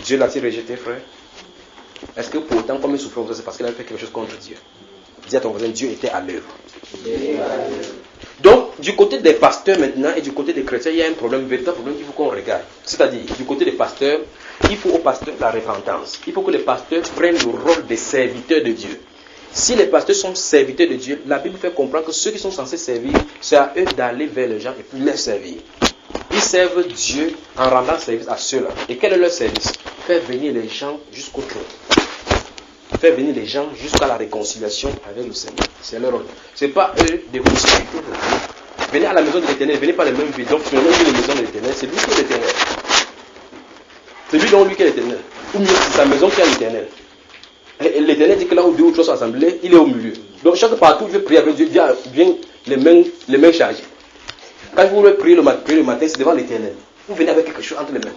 Dieu l'a-t-il rejeté, frère? Est-ce que pourtant, comme il souffrait, c'est parce qu'il avait fait quelque chose contre Dieu? Dis à ton voisin, Dieu était à l'œuvre. Donc, du côté des pasteurs maintenant, et du côté des chrétiens, il y a un problème, un véritable problème qu'il faut qu'on regarde. C'est-à-dire, du côté des pasteurs, il faut aux pasteurs la repentance. Il faut que les pasteurs prennent le rôle des serviteurs de Dieu. Si les pasteurs sont serviteurs de Dieu, la Bible fait comprendre que ceux qui sont censés servir, c'est à eux d'aller vers les gens et puis les servir. Ils servent Dieu en rendant service à ceux-là. Et quel est leur service? Faire venir les gens jusqu'au trône. faire venir les gens jusqu'à la réconciliation avec le Seigneur. C'est leur rôle. Ce n'est pas eux de vous spirituer. Venez à la maison de l'Éternel, venez pas les mêmes vies. Donc finalement, la maison de l'Éternel, c'est lui qui est l'Éternel. C'est lui donc lui qui est l'Éternel. Ou mieux, c'est sa maison qui est l'Éternel. Et l'Éternel dit que là où 2 ou 3 sont assemblés, il est au milieu. Donc chaque partout, je veux prier avec Dieu, vient les mains chargées. Quand vous voulez prier le matin, c'est devant l'Éternel. Vous venez avec quelque chose entre les mains.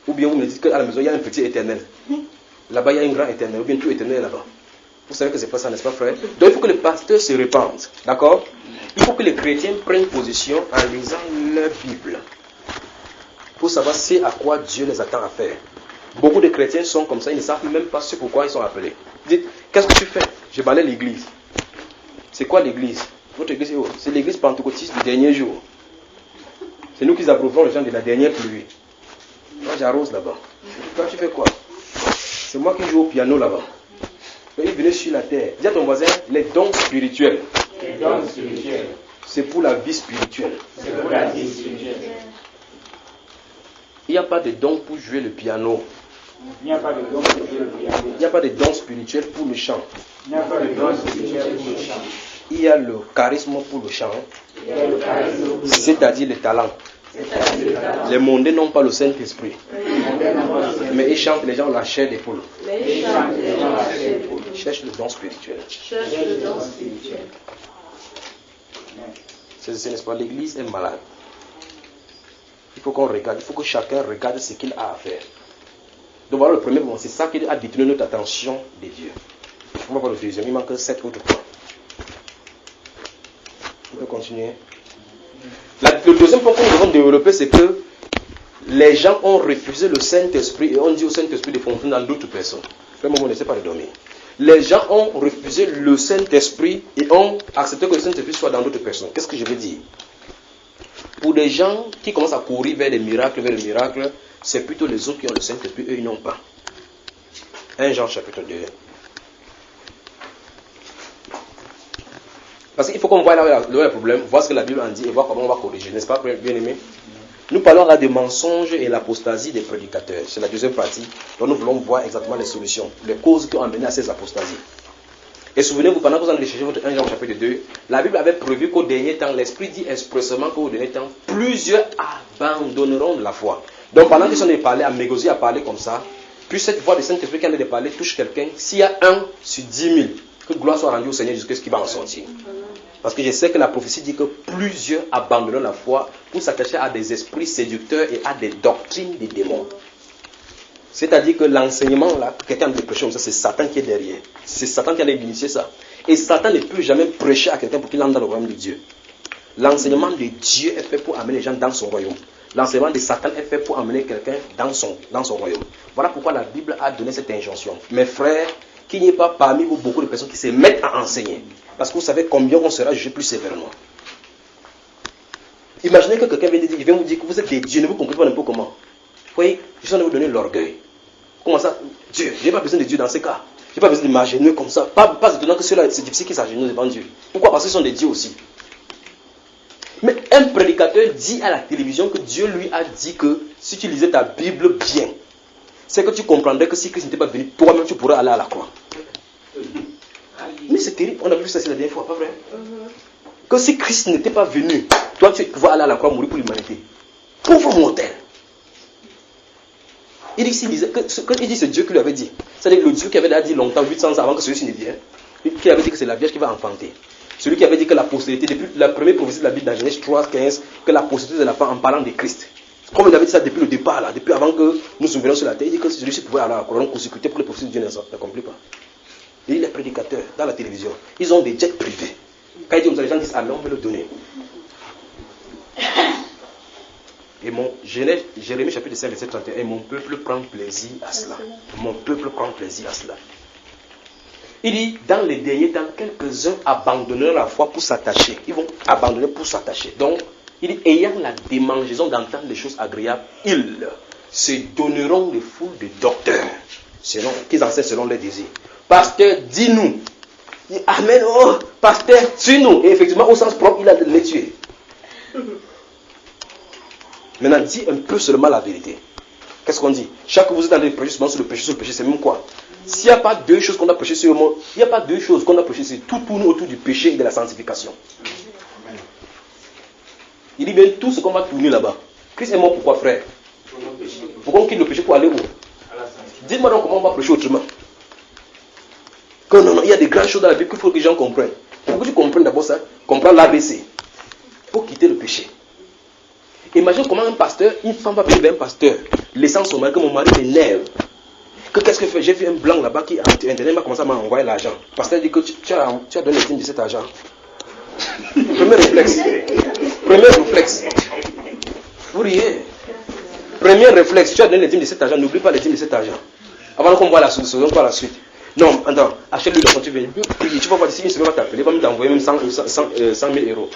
Ou bien vous me dites qu'à la maison, il y a un petit éternel. Là-bas, il y a un grand éternel. Ou bien tout éternel là-bas. Vous savez que c'est pas ça, n'est-ce pas, frère? Donc il faut que les pasteurs se répandent. D'accord? Il faut que les chrétiens prennent position en lisant leur Bible. Pour savoir c'est à quoi Dieu les attend à faire. Beaucoup de chrétiens sont comme ça, ils ne savent même pas ce pourquoi ils sont appelés. Dites, qu'est-ce que tu fais? Je balaye l'église. C'est quoi l'église? Votre église est où? C'est l'église pentecôtiste du dernier jour. C'est nous qui approuverons les gens de la dernière pluie. Moi j'arrose là-bas. Toi tu fais quoi? C'est moi qui joue au piano là-bas. Il venait sur la terre. Dis à ton voisin, les dons spirituels. Les dons spirituels. C'est pour la vie spirituelle. C'est pour la vie spirituelle. Il n'y a pas de dons pour jouer le piano. Il n'y a pas de dons pour jouer le piano. Il n'y a pas de dons spirituels pour le chant. Il n'y a pas de dons spirituels pour le chant. Il y a le charisme pour le chant. Il y a le charisme. C'est-à-dire le talent. Les mondains n'ont pas le Saint-Esprit. Mais ils chantent, les gens ont la chair des poules. Ils cherchent le don spirituel. C'est, n'est-ce pas, l'église est malade. Il faut qu'on regarde, il faut que chacun regarde ce qu'il a à faire. Donc voilà le premier moment, c'est ça qui a détourné notre attention des dieux. On va voir le deuxième, il manque 7 autres points. On peut continuer. Le deuxième point que nous devons développer, c'est que les gens ont refusé le Saint-Esprit et ont dit au Saint-Esprit de fonctionner dans d'autres personnes. Vraiment, on ne sait pas de dormir. Les gens ont refusé le Saint-Esprit et ont accepté que le Saint-Esprit soit dans d'autres personnes. Qu'est-ce que je veux dire? Pour des gens qui commencent à courir vers les miracles, c'est plutôt les autres qui ont le Saint-Esprit, eux ils n'ont pas. 1 Jean chapitre 2. Parce qu'il faut qu'on voit là le problème, voir ce que la Bible en dit et voir comment on va corriger. N'est-ce pas, bien aimé? Nous parlons là des mensonges et l'apostasie des prédicateurs. C'est la deuxième partie. Donc nous voulons voir exactement les solutions, les causes qui ont amené à ces apostasies. Et souvenez-vous, pendant que vous allez chercher votre 1 Jean chapitre 2, la Bible avait prévu qu'au dernier temps, l'Esprit dit expressément qu'au dernier temps, plusieurs abandonneront la foi. Donc pendant qu'ils sont allés parler, à Mégosie a parlé comme ça, puis cette voix de Saint-Esprit qui allait de parler touche quelqu'un, s'il y a 1 sur 10 000, que gloire soit rendue au Seigneur jusqu'à ce qu'il va en sortir. Parce que je sais que la prophétie dit que plusieurs abandonneront la foi pour s'attacher à des esprits séducteurs et à des doctrines des démons. C'est-à-dire que l'enseignement, là, quelqu'un de prêcher comme ça, c'est Satan qui est derrière. C'est Satan qui allait initier ça. Et Satan ne peut jamais prêcher à quelqu'un pour qu'il entre dans le royaume de Dieu. L'enseignement de Dieu est fait pour amener les gens dans son royaume. L'enseignement de Satan est fait pour amener quelqu'un dans son royaume. Voilà pourquoi la Bible a donné cette injonction. Mes frères, qu'il n'y ait pas parmi vous beaucoup de personnes qui se mettent à enseigner. Parce que vous savez combien on sera jugé plus sévèrement. Imaginez que quelqu'un vient vous dire que vous êtes des dieux, ne vous comprenez pas n'importe comment. Vous voyez, je suis en train de vous donner l'orgueil. Comment ça? Dieu, je n'ai pas besoin de Dieu dans ces cas. Je n'ai pas besoin de m'agenouiller comme ça. Pas étonnant que ceux-là, c'est difficile qu'ils s'agenouillent devant Dieu. Pourquoi? Parce qu'ils sont des dieux aussi. Mais un prédicateur dit à la télévision que Dieu lui a dit que si tu lisais ta Bible bien, c'est que tu comprendrais que si Christ n'était pas venu, toi-même tu pourrais aller à la croix. Mais c'est terrible, on a vu ça la dernière fois, pas vrai? Que si Christ n'était pas venu, toi tu pouvais aller à la croix mourir pour l'humanité. Pauvre mortel. Il dit c'est Dieu qui lui avait dit. C'est-à-dire le Dieu qui avait dit longtemps, 800 ans avant que celui-ci ne vienne, qui avait dit que c'est la Vierge qui va enfanter. Celui qui avait dit que la postérité, depuis la première prophétie de la Bible dans Genèse 3:15, que la postérité de la femme en parlant de Christ. Comme il avait dit ça depuis le départ, là, depuis avant que nous nous venions sur la terre, il dit que celui-ci pouvait aller à la couronne consécutive pour que les prophéties de Dieu n'accomplissent pas. Et les prédicateurs dans la télévision, ils ont des jets privés. Quand ils disent comme ça, les gens disent ah non, on veut le donner. Et Jérémie chapitre 5, verset 31, et mon peuple prend plaisir à cela. Mon peuple prend plaisir à cela. Il dit, dans les derniers temps, quelques-uns abandonneront la foi pour s'attacher. Ils vont abandonner pour s'attacher. Donc, il dit, ayant la démangeaison d'entendre des choses agréables, ils se donneront des foules de docteurs, qu'ils enseignent selon leurs désirs. Pasteur, dis-nous. Il dit, amen, oh, pasteur, tue-nous. Et effectivement, au sens propre, il a de les tuer. Maintenant, dis un peu seulement la vérité. Qu'est-ce qu'on dit? Chaque fois que vous êtes en train de prêcher sur le péché, c'est même quoi? S'il n'y a pas deux choses qu'on a prêché sur le monde, il n'y a pas deux choses qu'on a prêché sur tout tourne autour du péché et de la sanctification. Il dit bien tout ce qu'on va tourner là-bas. Christ est mort pourquoi, frère? Pourquoi on quitte le péché pour aller où? Dites-moi donc comment on va prêcher autrement. Que non, il y a des grandes choses dans la Bible qu'il faut que les gens comprennent. Pour que tu comprennes d'abord ça, comprends l'ABC. Pour quitter le péché. Imagine comment un pasteur, une femme va prier un pasteur, laissant son mari, que mon mari m'énerve. Que qu'est-ce que fait? J'ai vu un blanc là-bas qui, Internet m'a commencé à m'envoyer l'argent. Le pasteur dit que tu as donné les dîmes de cet argent. Premier réflexe. Vous riez. Premier réflexe, tu as donné les dîmes de cet argent, n'oublie pas les dîmes de cet argent. Avant qu'on voit la solution, on voit la suite. Non, attends, achète-lui le compte, tu viens. Tu vas voir d'ici une semaine, va t'appeler, il va t'envoyer même 100 000 euros.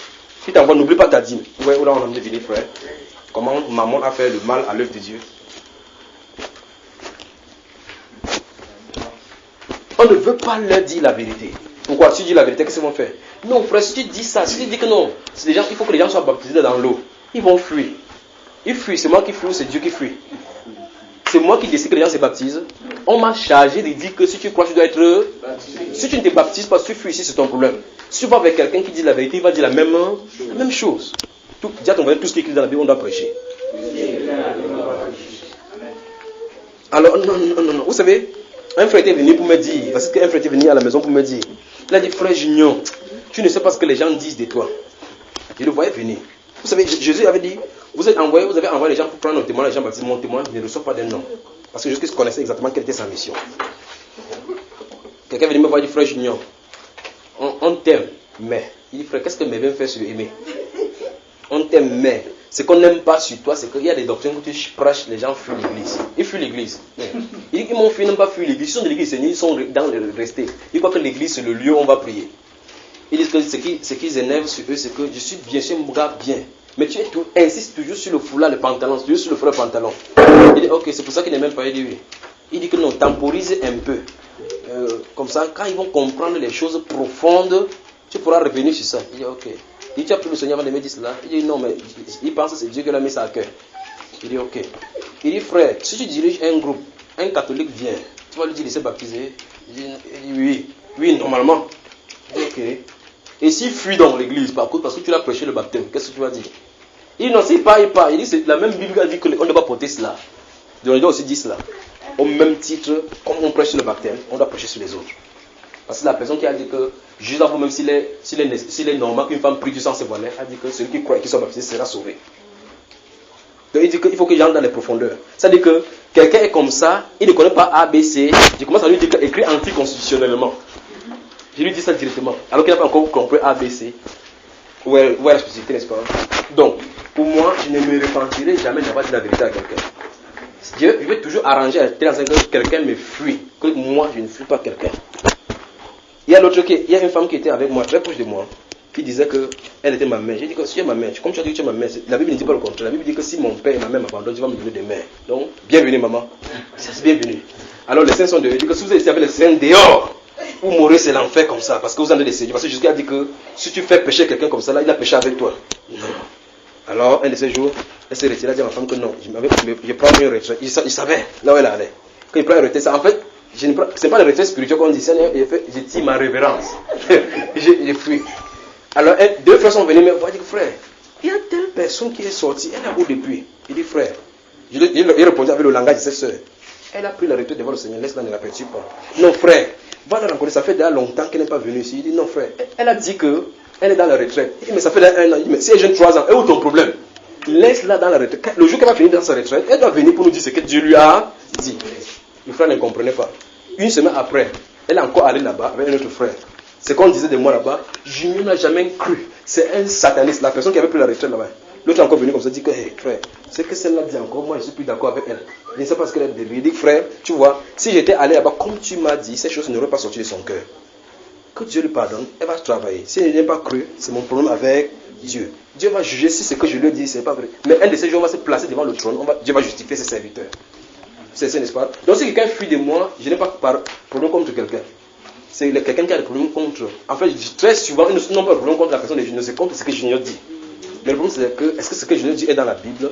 Si tu envoies, n'oublie pas ta dîme. Vous voyez où là on a deviné, frère. Comment maman a fait le mal à l'œuvre de Dieu. On ne veut pas leur dire la vérité. Pourquoi? Si tu dis la vérité, qu'est-ce qu'ils vont faire? Non, frère, si tu dis ça, si tu dis que non, c'est les gens, il faut que les gens soient baptisés dans l'eau. Ils vont fuir. Ils fuient, c'est moi qui fuis ou c'est Dieu qui fuit? C'est moi qui décide que les gens se baptisent. On m'a chargé de dire que si tu crois, tu dois être baptisé. Si tu ne te baptises pas, si tu fuis ici, c'est ton problème. Si tu vas avec quelqu'un qui dit la vérité, il va dire la même chose. Dis à ton voisin, tout ce qui est écrit dans la Bible, on doit prêcher. Alors, non. Vous savez, un frère était venu pour me dire, parce qu'un frère était venu à la maison pour me dire, il a dit, frère Junior, tu ne sais pas ce que les gens disent de toi. Je le voyais venir. Vous savez, Jésus avait dit, vous avez envoyé les gens pour prendre un témoin, les gens baptisés, mon témoin ne reçoit pas d'un nom. Parce que Jésus connaissait exactement quelle était sa mission. Quelqu'un venu me voir et dit, frère Junior, on t'aime, mais. Il dit, frère, qu'est-ce que mes vient faire sur aimer? On t'aime, mais. Ce qu'on n'aime pas sur toi, c'est qu'il y a des doctrines que tu prêches, les gens fuient l'église. Ils fuient l'église. Il dit qu'ils m'ont fui, n'ont pas fui l'église. Ils sont de l'église, ils sont dans le resté. Ils croient que l'église, c'est le lieu où on va prier. Ils disent que ce qui énerve sur eux, c'est que je suis bien, je suis un gars bien. Mais tu insistes toujours sur le foulard, le pantalon, toujours sur le foulard, le pantalon. Il dit, ok, c'est pour ça qu'il n'est même pas. Il dit que non, temporise un peu. Comme ça, quand ils vont comprendre les choses profondes, tu pourras revenir sur ça. Il dit, ok. Il dit, tu as pris le Seigneur avant de me dire cela? Il dit, non, mais il pense que c'est Dieu qui l'a mis ça à cœur. Il dit, ok. Il dit, frère, si tu diriges un groupe, un catholique vient, tu vas lui dire, laissez baptiser? Il dit, oui, normalement. Il dit, ok. Et s'il fuit dans l'église, par contre, parce que tu l'as prêché le baptême, qu'est-ce que tu vas dire? Il dit, non, s'il part, il part. Il dit, c'est la même Bible qui a dit qu'on ne doit pas porter cela. Donc, il doit aussi dire cela. Au même titre, comme on prêche sur le baptême, on doit prêcher sur les autres. Parce que la personne qui a dit que, juste avant même s'il est normal qu'une femme prie du sang se voiler, a dit que celui qui croit et qui soit baptisé sera sauvé. Donc il dit qu'il faut que j'entre dans les profondeurs. Ça dit que quelqu'un est comme ça, il ne connaît pas ABC, je commence à lui dire qu'il écrit anticonstitutionnellement. Je lui dis ça directement, alors qu'il n'a pas encore compris ABC. Où est la spécificité, n'est-ce pas? Donc, pour moi, je ne me repentirai jamais d'avoir dit la vérité à quelqu'un. Je vais toujours arranger à tel que quelqu'un me fuit, que moi je ne fuis pas quelqu'un. Il y a une femme qui était avec moi, très proche de moi, qui disait qu'elle était ma mère. J'ai dit que si tu es ma mère, comme tu as dit que tu es ma mère, la Bible ne dit pas le contraire. La Bible dit que si mon père et ma mère m'abandonnent, Dieu va me donner des mères. Donc, bienvenue maman. C'est bienvenue. Alors les saints sont dehors. Il dit que si vous êtes avec les saints dehors, vous mourrez, c'est l'enfer comme ça, parce que vous en êtes des seigneurs. Parce que Jésus a dit que si tu fais pécher quelqu'un comme ça, là, il a péché avec toi. Non. Alors, un de ces jours, elle s'est retirée, elle a dit à ma femme que non, je prends une retraite. Il savait là où elle allait. Quand il prend une retraite, ça, en fait, ce n'est pas le retrait spirituel qu'on dit, je tire ma révérence. je fuis. Alors, deux frères sont venus me voir, ils disent, frère, il y a telle personne qui est sortie, elle est où depuis? Il dit, frère, il répondait avec le langage de ses soeurs. Elle a pris la retraite devant le Seigneur, laisse-la, ne la perturbe pas. Non, frère, va la rencontrer, ça fait déjà longtemps qu'elle n'est pas venue ici. Il dit, non, frère, elle a dit qu'elle est dans la retraite. Il dit, mais ça fait déjà 1 an. Il dit, mais si elle jeune 3 ans, où est ton problème? Laisse-la dans la retraite. Le jour qu'elle va finir dans sa retraite, elle doit venir pour nous dire ce que Dieu lui a dit. Le frère ne comprenait pas. Une semaine après, elle est encore allée là-bas avec un autre frère. Ce qu'on disait de moi là-bas, Junior n'a jamais cru. C'est un sataniste, la personne qui avait pris la retraite là-bas. L'autre est encore venu comme ça, dit que, hey, frère, c'est que celle-là dit encore, moi je suis plus d'accord avec elle. Je ne sais pas ce qu'elle a dit. Il dit, frère, tu vois, si j'étais allé là-bas comme tu m'as dit, ces choses n'auraient pas sorti de son cœur. Que Dieu lui pardonne, elle va travailler. Si elle n'a pas cru, c'est mon problème avec Dieu. Dieu va juger si ce que je lui ai dit, c'est pas vrai. Mais un de ces jours, on va se placer devant le trône, Dieu va justifier ses serviteurs. C'est ça, n'est-ce pas? Donc si quelqu'un fuit de moi, je n'ai pas de problème contre quelqu'un. C'est quelqu'un qui a des problèmes contre. En fait, très souvent, ils n'ont pas de problème contre la personne de Junior, c'est contre ce que Junior dit. Mais le problème, c'est que, est-ce que ce que Junior dit est dans la Bible?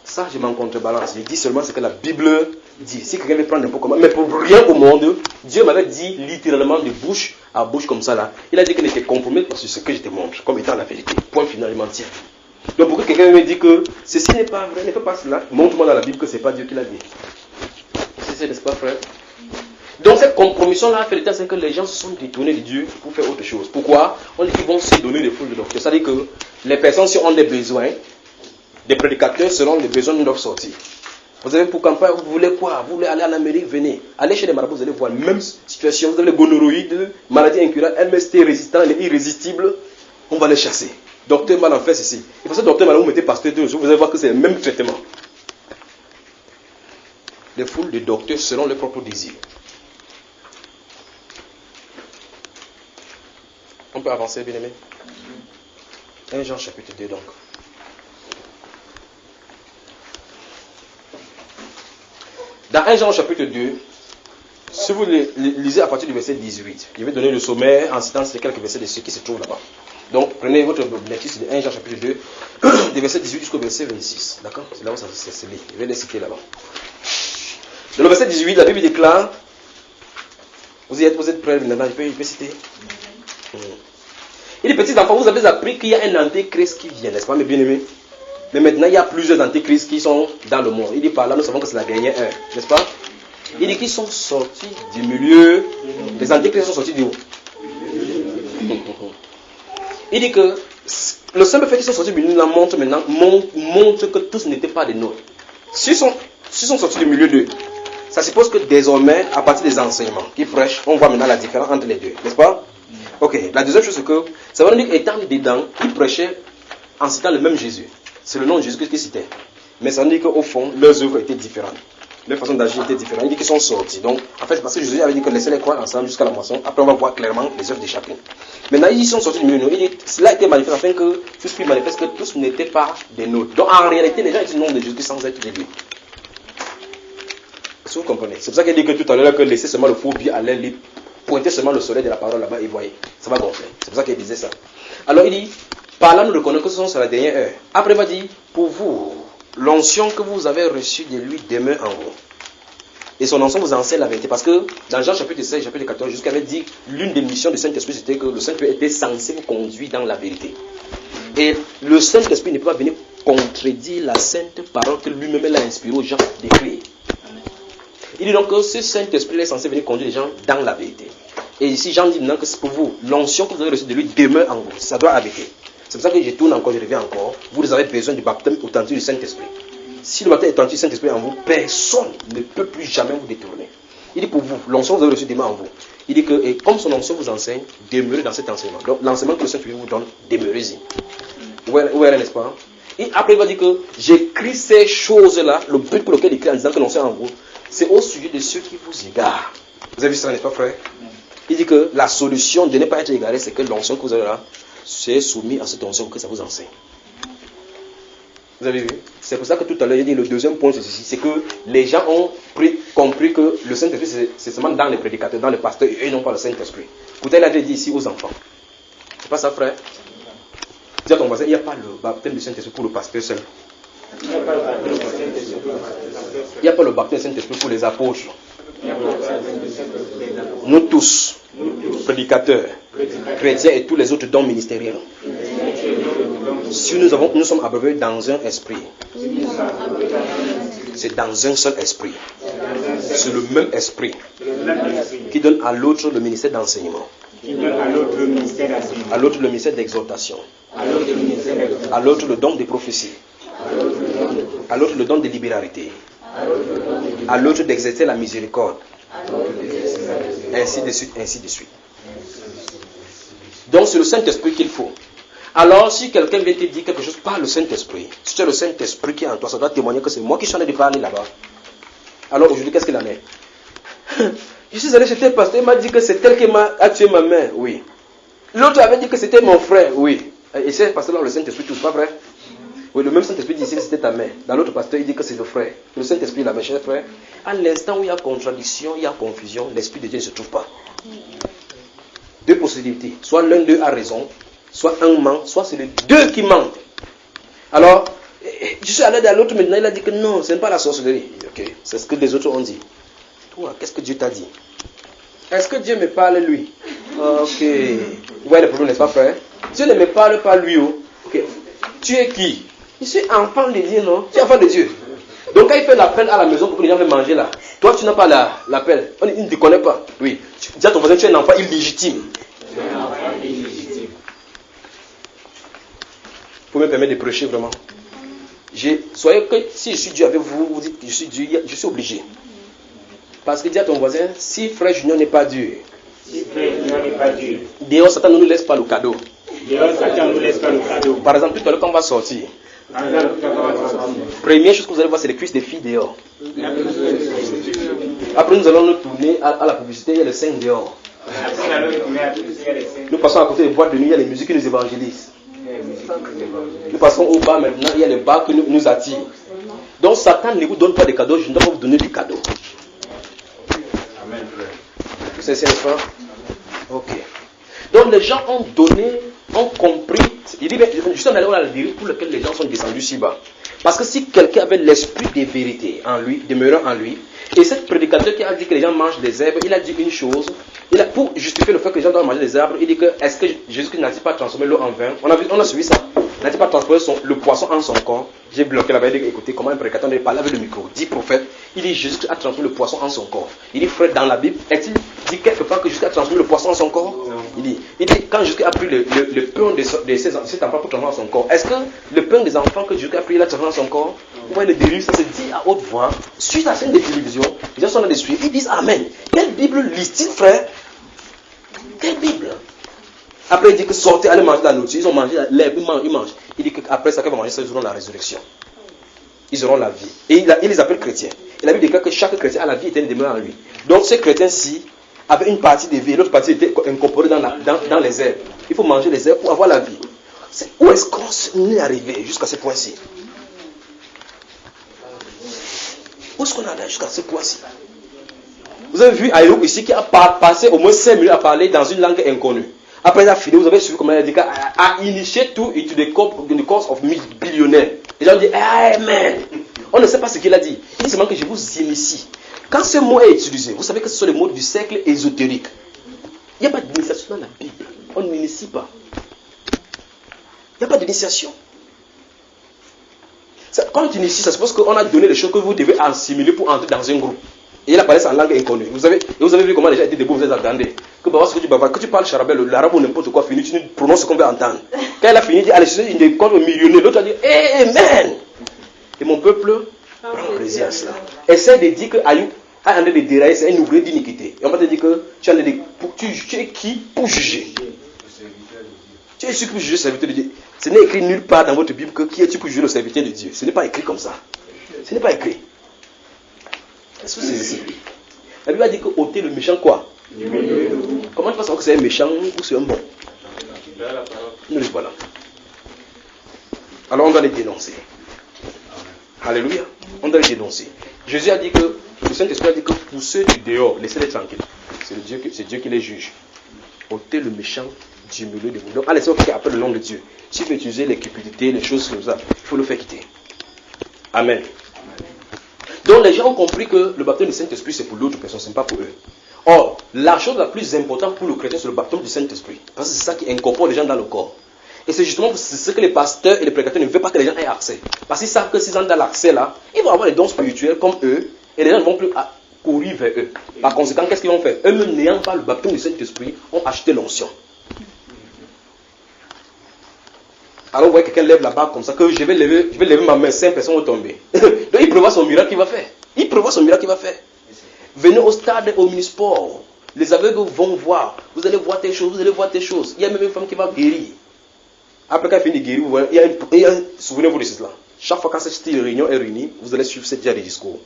Ça, je m'en contrebalance. Je dis seulement ce que la Bible dit. Si quelqu'un veut prendre n'importe comment, mais pour rien au monde, Dieu m'avait dit littéralement de bouche à bouche comme ça là. Il a dit qu'il était compromis sur ce que je te montre, comme étant la vérité. Point final, il mentir. Donc pour que quelqu'un me dise que ceci n'est pas vrai, ne fais pas cela, montre-moi dans la Bible que ce n'est pas Dieu qui l'a dit. C'est n'est-ce pas, frère? Donc cette compromission-là, c'est que les gens se sont détournés de Dieu pour faire autre chose. Pourquoi? On dit qu'ils vont se donner des foules de docteurs. C'est-à-dire que les personnes, si ont des besoins, des prédicateurs selon les besoins de leur sortie. Vous avez pour campagne, vous voulez quoi? Vous voulez aller en Amérique, venez. Allez chez les marabouts, vous allez voir la même situation. Vous avez les gonorrhoïdes, maladies incurables, MST résistants, les irrésistibles. On va les chasser. Docteur mal en fait ceci. Et pour ce docteur mal, vous mettez pasteur 2 jours, vous allez voir que c'est le même traitement. Les foules de docteurs selon leurs propres désirs. On peut avancer, bien aimé. 1 Jean chapitre 2 donc. Dans 1 Jean chapitre 2, si vous lisez à partir du verset 18, je vais donner le sommaire en citant quelques versets de ceux qui se trouvent là-bas. Donc prenez votre lecture de 1 Jean chapitre 2, des versets 18 jusqu'au verset 26. D'accord? C'est là où ça se lit. Je vais les citer là-bas. Dans le verset 18, la Bible déclare, vous êtes prêts maintenant, je peux citer. Et les petits enfants, vous avez appris qu'il y a un antéchrist qui vient, n'est-ce pas, mes bien-aimés? Mais maintenant, il y a plusieurs antéchrists qui sont dans le monde. Il dit par là, nous savons que c'est la dernière heure, n'est-ce pas? Il dit qu'ils sont sortis du milieu. Les antéchrists sont sortis du haut. Il dit que le simple fait qu'ils sont sortis du milieu montre que tous n'étaient pas des nôtres. S'ils sont sortis du milieu d'eux, ça suppose que désormais, à partir des enseignements qu'ils prêchent, on voit maintenant la différence entre les deux, n'est-ce pas? Ok, la deuxième chose c'est que, ça veut dire qu'étant dedans, ils prêchaient en citant le même Jésus. C'est le nom de Jésus qu'ils citaient. Mais ça veut dire qu'au fond, leurs œuvres étaient différentes. Leur façon d'agir était différente. Il dit qu'ils sont sortis. Donc, en fait, parce que Jésus avait dit que laissez-les croire ensemble jusqu'à la moisson. Après, on va voir clairement les œuvres de chacun. Maintenant, ils sont sortis du milieu de nous. Il dit cela a été manifesté afin que tout ce qui manifeste que tous n'étaient pas des nôtres. Donc, en réalité, les gens étaient le nom de Jésus sans être des dieux. Si vous comprenez. C'est pour ça qu'il dit que tout à l'heure, que laissez seulement le faux pied à l'aile libre, pointez seulement le soleil de la parole là-bas et voyez. Ça va gonfler. C'est pour ça qu'il disait ça. Alors, il dit, par là, nous reconnaissons que ce sont la dernière heure. Après, il va dire, pour vous, l'onction que vous avez reçue de lui demeure en vous. Et son onction vous enseigne la vérité. Parce que dans Jean chapitre 16, chapitre 14, jusqu'à avait dit, l'une des missions du Saint-Esprit, c'était que le Saint-Esprit était censé vous conduire dans la vérité. Et le Saint-Esprit ne peut pas venir contredire la sainte parole que lui-même l'a inspiré aux gens d'écrire. Il dit donc que ce Saint-Esprit est censé venir conduire les gens dans la vérité. Et ici, Jean dit maintenant que c'est pour vous, l'onction que vous avez reçue de lui demeure en vous. Ça doit habiter. C'est pour ça que je tourne encore, je reviens encore. Vous avez besoin du baptême authentique du Saint-Esprit. Si le baptême authentique du Saint-Esprit en vous, personne ne peut plus jamais vous détourner. Il dit pour vous, l'onction que vous avez reçue demeure en vous. Il dit que, et comme son onction vous enseigne, demeurez dans cet enseignement. Donc, l'enseignement que le Saint-Esprit vous donne, demeurez-y. Où est, n'est-ce pas? Et après, il va dire que j'écris ces choses-là, le but pour lequel il écrit en disant que l'onction en vous, c'est au sujet de ceux qui vous égarent. Vous avez vu ça, n'est-ce pas, frère? Il dit que la solution de ne pas être égaré, c'est que l'onction que vous avez là, c'est soumis à cette onction que ça vous enseigne. Vous avez vu? C'est pour ça que tout à l'heure, il dit le deuxième point, c'est ceci, c'est que les gens ont compris que le Saint-Esprit, c'est seulement dans les prédicateurs, dans les pasteurs, et non pas le Saint-Esprit. Pourtant, il avait dit ici aux enfants. C'est pas ça, frère? Dis à ton voisin, il n'y a pas le baptême du Saint-Esprit pour le pasteur seul. Il n'y a pas le baptême du Saint-Esprit pour les apôtres. Nous tous, prédicateurs, chrétiens et tous les autres dons ministériels, si nous sommes abreuvés dans un esprit, c'est dans un seul esprit. C'est le même esprit qui donne à l'autre le ministère d'enseignement, à l'autre le ministère d'exhortation, à l'autre le don de prophétie, à l'autre le don de libéralité, à l'autre d'exercer la miséricorde, ainsi de suite, ainsi de suite. Donc c'est le Saint-Esprit qu'il faut. Alors si quelqu'un vient te dire quelque chose par le Saint-Esprit, si tu as le Saint-Esprit qui est en toi, ça doit témoigner que c'est moi qui suis en train de parler là-bas. Alors aujourd'hui, qu'est-ce qu'il en est? Je suis allé chez tel pasteur, il m'a dit que c'est tel qui a tué ma mère, oui. L'autre avait dit que c'était mon frère, oui. Et c'est pasteur-là, le Saint-Esprit, tout, pas vrai? Oui, le même Saint-Esprit dit ici que c'était ta mère. Dans l'autre pasteur, il dit que c'est le frère. Le Saint-Esprit, la cher frère. À l'instant où il y a contradiction, il y a confusion, l'Esprit de Dieu ne se trouve pas. Deux possibilités. Soit l'un d'eux a raison, soit un ment, soit c'est les deux qui mentent. Alors, je suis allé à l'autre maintenant, il a dit que non, ce n'est pas la sorcellerie. Ok, c'est ce que les autres ont dit. Toi, qu'est-ce que Dieu t'a dit? Est-ce que Dieu me parle lui? Ok. Vous voyez le problème, n'est-ce pas, frère? Dieu ne me parle pas lui. Oh. Ok. Tu es qui? Je suis enfant de Dieu, non? Tu es enfant de Dieu. Donc quand il fait l'appel à la maison pour que les gens viennent manger là, toi tu n'as pas l'appel. Il ne te connaît pas. Oui. Tu dis à ton voisin, tu es un enfant illégitime. Vous me permettez de prêcher vraiment. Soyez que si je suis Dieu avec vous, vous dites que je suis Dieu, je suis obligé. Parce que dis à ton voisin, si frère Junior n'est pas Dieu, dehors Satan ne nous laisse pas le cadeau. Par exemple, tout à l'heure quand on va sortir, première chose que vous allez voir, c'est les cuisses des filles dehors. Après nous allons nous tourner à la publicité, il y a les 5 dehors. Nous passons à côté des boîtes de nuit, il y a les musiques qui nous évangélisent. Nous passons au bar maintenant, il y a les bars qui nous attirent. Donc Satan ne vous donne pas de cadeaux, je ne dois pas vous donner du cadeau. C'est ça, n'est-ce pas? Ok. Donc les gens ont donné, ont compris. Il dit, justement, on a le dire pour lequel les gens sont descendus si bas. Parce que si quelqu'un avait l'esprit de vérité en lui, demeurant en lui, et cet prédicateur qui a dit que les gens mangent des herbes, il a dit une chose. Pour justifier le fait que les gens doivent manger des herbes, il dit que est-ce que Jésus-Christ n'a-t-il pas transformé l'eau en vin? On a suivi ça. N'a-t-il pas transformé le poisson en son corps? J'ai bloqué la veille, il dit écoutez comment un prédicateur devait parler avec le micro. 10 prophètes, il dit Jésus a transformé le poisson en son corps. Il dit frère, dans la Bible, est-il dit quelque part que Jésus a transformé le poisson en son corps? Non. Il dit quand Jésus a pris le pain de cet enfant pour transformer en son corps, est-ce que le pain des enfants que Jésus a pris, il a transformé en son corps? Vous voyez le dérive, ça se dit à haute voix, suite à la chaîne de télévision, les gens sont là de suivre, ils disent Amen. Quelle Bible lisent-ils, frère? Quelle Bible? Après, il dit que sortez, allez manger la nourriture. Ils ont mangé l'herbe, ils mangent. Il dit qu'après ça, qu'ils vont manger ça, ils auront la résurrection. Ils auront la vie. Et il les appelle chrétiens. Et la Bible déclare que chaque chrétien a la vie éternelle demeure en lui. Donc, ces chrétiens-ci avaient une partie de vie, l'autre partie était incorporée dans les herbes. Il faut manger les herbes pour avoir la vie. Où est-ce qu'on est arrivé jusqu'à ce point-ci? Où est-ce qu'on est allé jusqu'à ce point-ci? Vous avez vu Ayoub ici qui a passé au moins 5 minutes à parler dans une langue inconnue. Après il a fini, vous avez suivi comment il a dit à initier tout into the course of billionaires. Les gens disent Amen. On ne sait pas ce qu'il a dit. Il dit seulement que je vous initie. Quand ce mot est utilisé, vous savez que ce sont les mots du cercle ésotérique. Il n'y a pas d'initiation dans la Bible. On n'initie pas. Il n'y a pas d'initiation. Quand tu inities, ça suppose qu'on a donné les choses que vous devez assimiler pour entrer dans un groupe. Et il apparaît en langue inconnue. Vous avez vu comment les gens étaient debout, vous attendez. Que tu parles charabelle, l'arabe ou n'importe quoi, fini, tu nous prononces ce qu'on veut entendre. Quand il a fini, il dit, allez, il est comme un millionnaire. L'autre a dit, Amen. Et mon peuple prend plaisir à cela. Essaie de dire que Ayoub a en train de dérailler, c'est un ouvrier d'iniquité. Et on va te dire que tu es qui pour juger? Tu es qui pour juger le serviteur de Dieu? Ce n'est écrit nulle part dans votre Bible que qui es-tu pour juger le serviteur de Dieu. Ce n'est pas écrit comme ça. Ce n'est pas écrit. Est-ce que c'est ici? La Bible a dit que ôter le méchant quoi? Comment tu vas savoir que c'est un méchant ou c'est un bon? Nous le voilà. Alors on doit les dénoncer. Alléluia. On doit les dénoncer. Jésus a dit que, le Saint-Esprit a dit que pour ceux du dehors, laissez-les tranquilles. C'est Dieu qui les juge. Ôtez le méchant du milieu de vous. Donc, allez, c'est qui appelle le nom de Dieu. S'il veut utiliser les cupidités, les choses comme ça, il faut le faire quitter. Amen. Donc, les gens ont compris que le baptême du Saint-Esprit, c'est pour l'autre personne, ce n'est pas pour eux. Or, la chose la plus importante pour le chrétien, c'est le baptême du Saint-Esprit. Parce que c'est ça qui incorpore les gens dans le corps. Et c'est justement ce que les pasteurs et les prédicateurs ne veulent pas que les gens aient accès. Parce qu'ils savent que s'ils ont dans l'accès là, ils vont avoir les dons spirituels comme eux, et les gens ne vont plus courir vers eux. Par conséquent, qu'est-ce qu'ils vont faire? Eux-mêmes n'ayant pas le baptême du Saint-Esprit, ont acheté l'onction. Alors vous voyez quelqu'un lève la barre comme ça, que je vais lever ma main, 5 personnes vont tomber. Donc il prévoit son miracle qu'il va faire. Il prévoit son miracle qu'il va faire. Venez au stade omnisport. Les aveugles vont voir. Vous allez voir tes choses, vous allez voir tes choses. Il y a même une femme qui va guérir. Après qu'elle finit de guérir, vous voyez, souvenez-vous de cela. Chaque fois quand cette réunion est réunie, vous allez suivre cette genre de discours.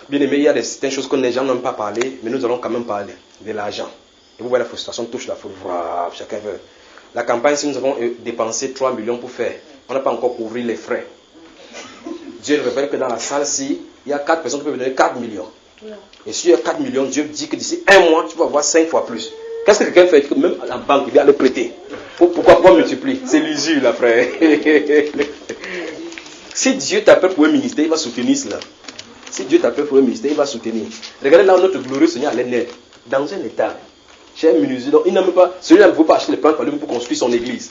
Bien aimé, il y a certaines choses que les gens n'ont pas parlé, mais nous allons quand même parler de l'argent. Et vous voyez, la frustration touche la foule. Chacun veut. La campagne, si nous avons dépensé 3 millions pour faire, on n'a pas encore couvert les frais. Dieu révèle que dans la salle, si il y a 4 personnes qui peuvent donner 4 millions. Et si il y a 4 millions, Dieu dit que d'ici 1 mois, tu vas avoir 5 fois plus. Qu'est-ce que quelqu'un fait? Même la banque, il va le prêter. Pourquoi multiplier? C'est l'usure, là, frère. Si Dieu t'appelle pour un ministère, il va soutenir cela. Si Dieu t'appelle pour un ministère, il va soutenir. Regardez là où notre glorieux Seigneur allait naître. Dans un état. Chez un menuisier. Donc il n'a même pas. Celui-là ne pouvait pas acheter les plantes pour construire son église.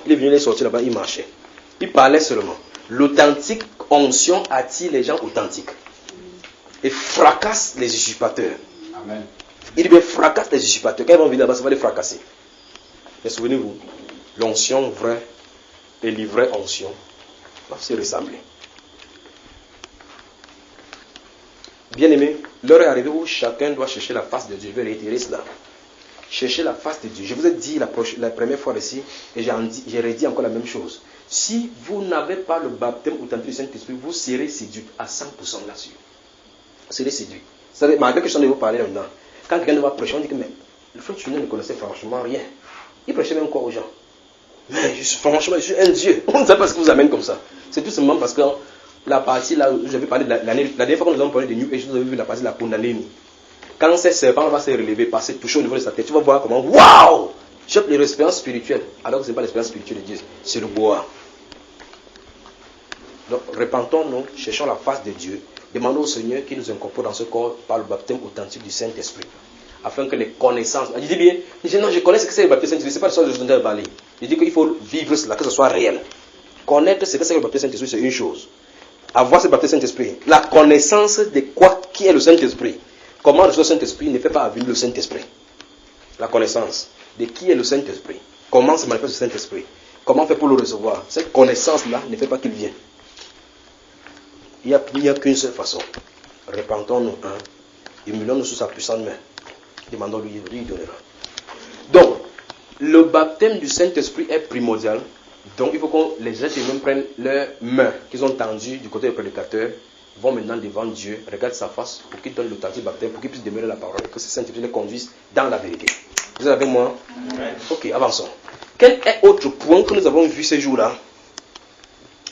Il est venu, il est sorti là-bas, il marchait. Il parlait seulement. L'authentique onction attire les gens authentiques. Et fracasse les usurpateurs. Amen. Il dit, fracasse les usurpateurs. Quand ils vont venir là-bas, ça va les fracasser. Mais souvenez-vous, l'onction vraie et l'ivraie onction doivent se ressembler. Bien aimé, l'heure est arrivée où chacun doit chercher la face de Dieu. Je vais réitérer cela. Chercher la face de Dieu. Je vous ai dit la première fois ici, et j'ai redit encore la même chose. Si vous n'avez pas le baptême authentique du Saint-Esprit, vous serez séduit à 100% là-dessus. Vous serez séduit. Vous savez, malgré que je suis en train de vous parler maintenant, quand quelqu'un va prêcher, on dit que même, le frère Tunnel ne connaissait franchement rien. Il prêchait même quoi aux gens? Mais franchement, je suis un Dieu. On ne sait pas ce qui vous amène comme ça. C'est tout simplement parce que la partie là où j'avais parlé de la dernière fois que nous avons parlé de New Age, vous avez vu la partie de la Kundalini. Quand ces serpents va se relever, passer, toucher au niveau de sa tête, tu vas voir comment, waouh! J'ai l'expérience spirituelle. Alors que ce n'est pas l'expérience spirituelle de Dieu, c'est le bois. Donc, repentons-nous, cherchons la face de Dieu, demandons au Seigneur qu'il nous incorpore dans ce corps par le baptême authentique du Saint-Esprit. Afin que les connaissances. Je dis bien, je connais ce que c'est le baptême Saint-Esprit, ce n'est pas le chose de parler. Je dis qu'il faut vivre cela, que ce soit réel. Connaître ce que c'est le baptême Saint-Esprit, c'est une chose. Avoir ce baptême Saint-Esprit, la connaissance de quoi qui est le Saint-Esprit. Comment le Saint-Esprit ne fait pas venir le Saint-Esprit. La connaissance de qui est le Saint-Esprit. Comment se manifeste le Saint-Esprit. Comment on fait pour le recevoir. Cette connaissance-là ne fait pas qu'il vienne. Il n'y a qu'une seule façon. Repentons-nous, émulons-nous sous sa puissante main. Demandons-lui, il donnera. Donc, le baptême du Saint-Esprit est primordial. Donc, il faut que les êtres humains prennent leurs mains qu'ils ont tendues du côté du prédicateur, vont maintenant devant Dieu, regardent sa face pour qu'il donne l'authentique baptême, pour qu'il puisse demeurer la parole, que ce Saint-Esprit les conduise dans la vérité. Vous êtes avec moi? Ok, avançons. Quel est autre point que nous avons vu ces jours-là?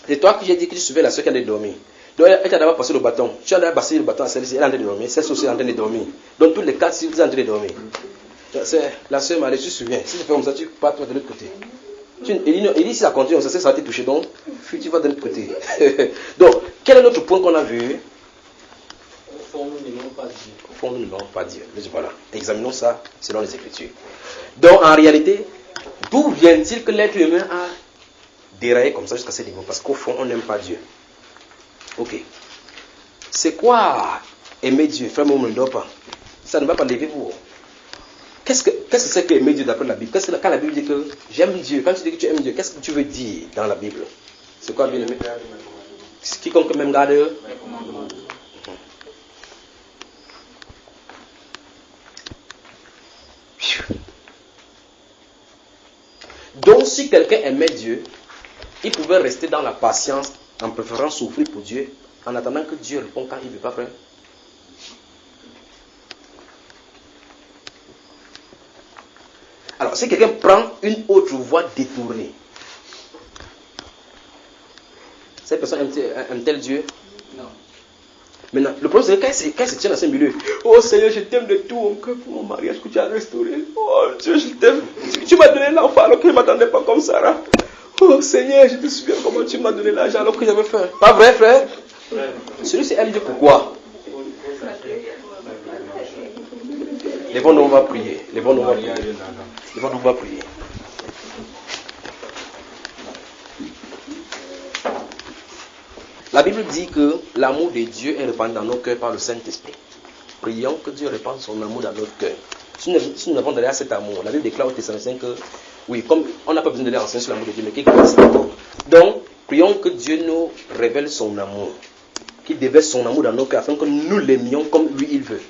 C'est toi que j'ai dit que tu suivais la soeur qui a dormi. Donc, elle t'a d'abord passé le bâton. Tu as d'abord passé le bâton à celle-ci, elle est en train de dormir. Celle-ci aussi est en train de dormir. Donc, tous les quatre, si vous êtes en train de dormir. La soeur Marie, tu te souviens. Si tu fais comme ça, tu pars toi de l'autre côté. Il dit si ça continue, ça va te toucher. Donc, tu vas de l'autre côté. Donc, quel est l'autre point qu'on a vu? Au fond, nous n'aimons pas Dieu. Au fond, nous n'aimons pas Dieu. Voilà. Examinons ça selon les Écritures. Donc, en réalité, d'où vient-il que l'être humain a déraillé comme ça jusqu'à ce niveau? Parce qu'au fond, on n'aime pas Dieu. Ok. C'est quoi aimer Dieu? Frère, moi, on ne dort pas. Ça ne va pas lever vous. Qu'est-ce que c'est que aimer Dieu d'après la Bible? Quand la Bible dit que j'aime Dieu, quand tu dis que tu aimes Dieu, qu'est-ce que tu veux dire dans la Bible? C'est quoi bien aimé? Quiconque même garde. Donc si quelqu'un aimait Dieu, il pouvait rester dans la patience en préférant souffrir pour Dieu, en attendant que Dieu réponde quand il ne veut pas faire. Alors, si quelqu'un prend une autre voie détournée, cette personne aime-t-elle Dieu? Non. Maintenant, le problème c'est que quand elle se tient dans ce milieu, oh Seigneur, je t'aime de tout mon cœur pour mon mariage que tu as restauré. Oh Dieu, je t'aime. Tu m'as donné l'enfant alors qu'il ne m'attendait pas comme Sarah. Oh Seigneur, je te souviens comment tu m'as donné l'argent alors que j'avais faim. Pas vrai, frère? Celui-ci aime Dieu pourquoi? Lèvons-nous, on va prier. Lèvons-nous, on va prier. La Bible dit que l'amour de Dieu est répandu dans nos cœurs par le Saint-Esprit. Prions que Dieu répande son amour dans notre cœur. Si nous n'avons derrière cet amour, la Bible déclare aux Thessaloniciens que, oui, comme on n'a pas besoin de les renseigner sur l'amour de Dieu, mais qu'il grâce l'amour. Donc, prions que Dieu nous révèle son amour, qu'il déverse son amour dans nos cœurs, afin que nous l'aimions comme lui il veut.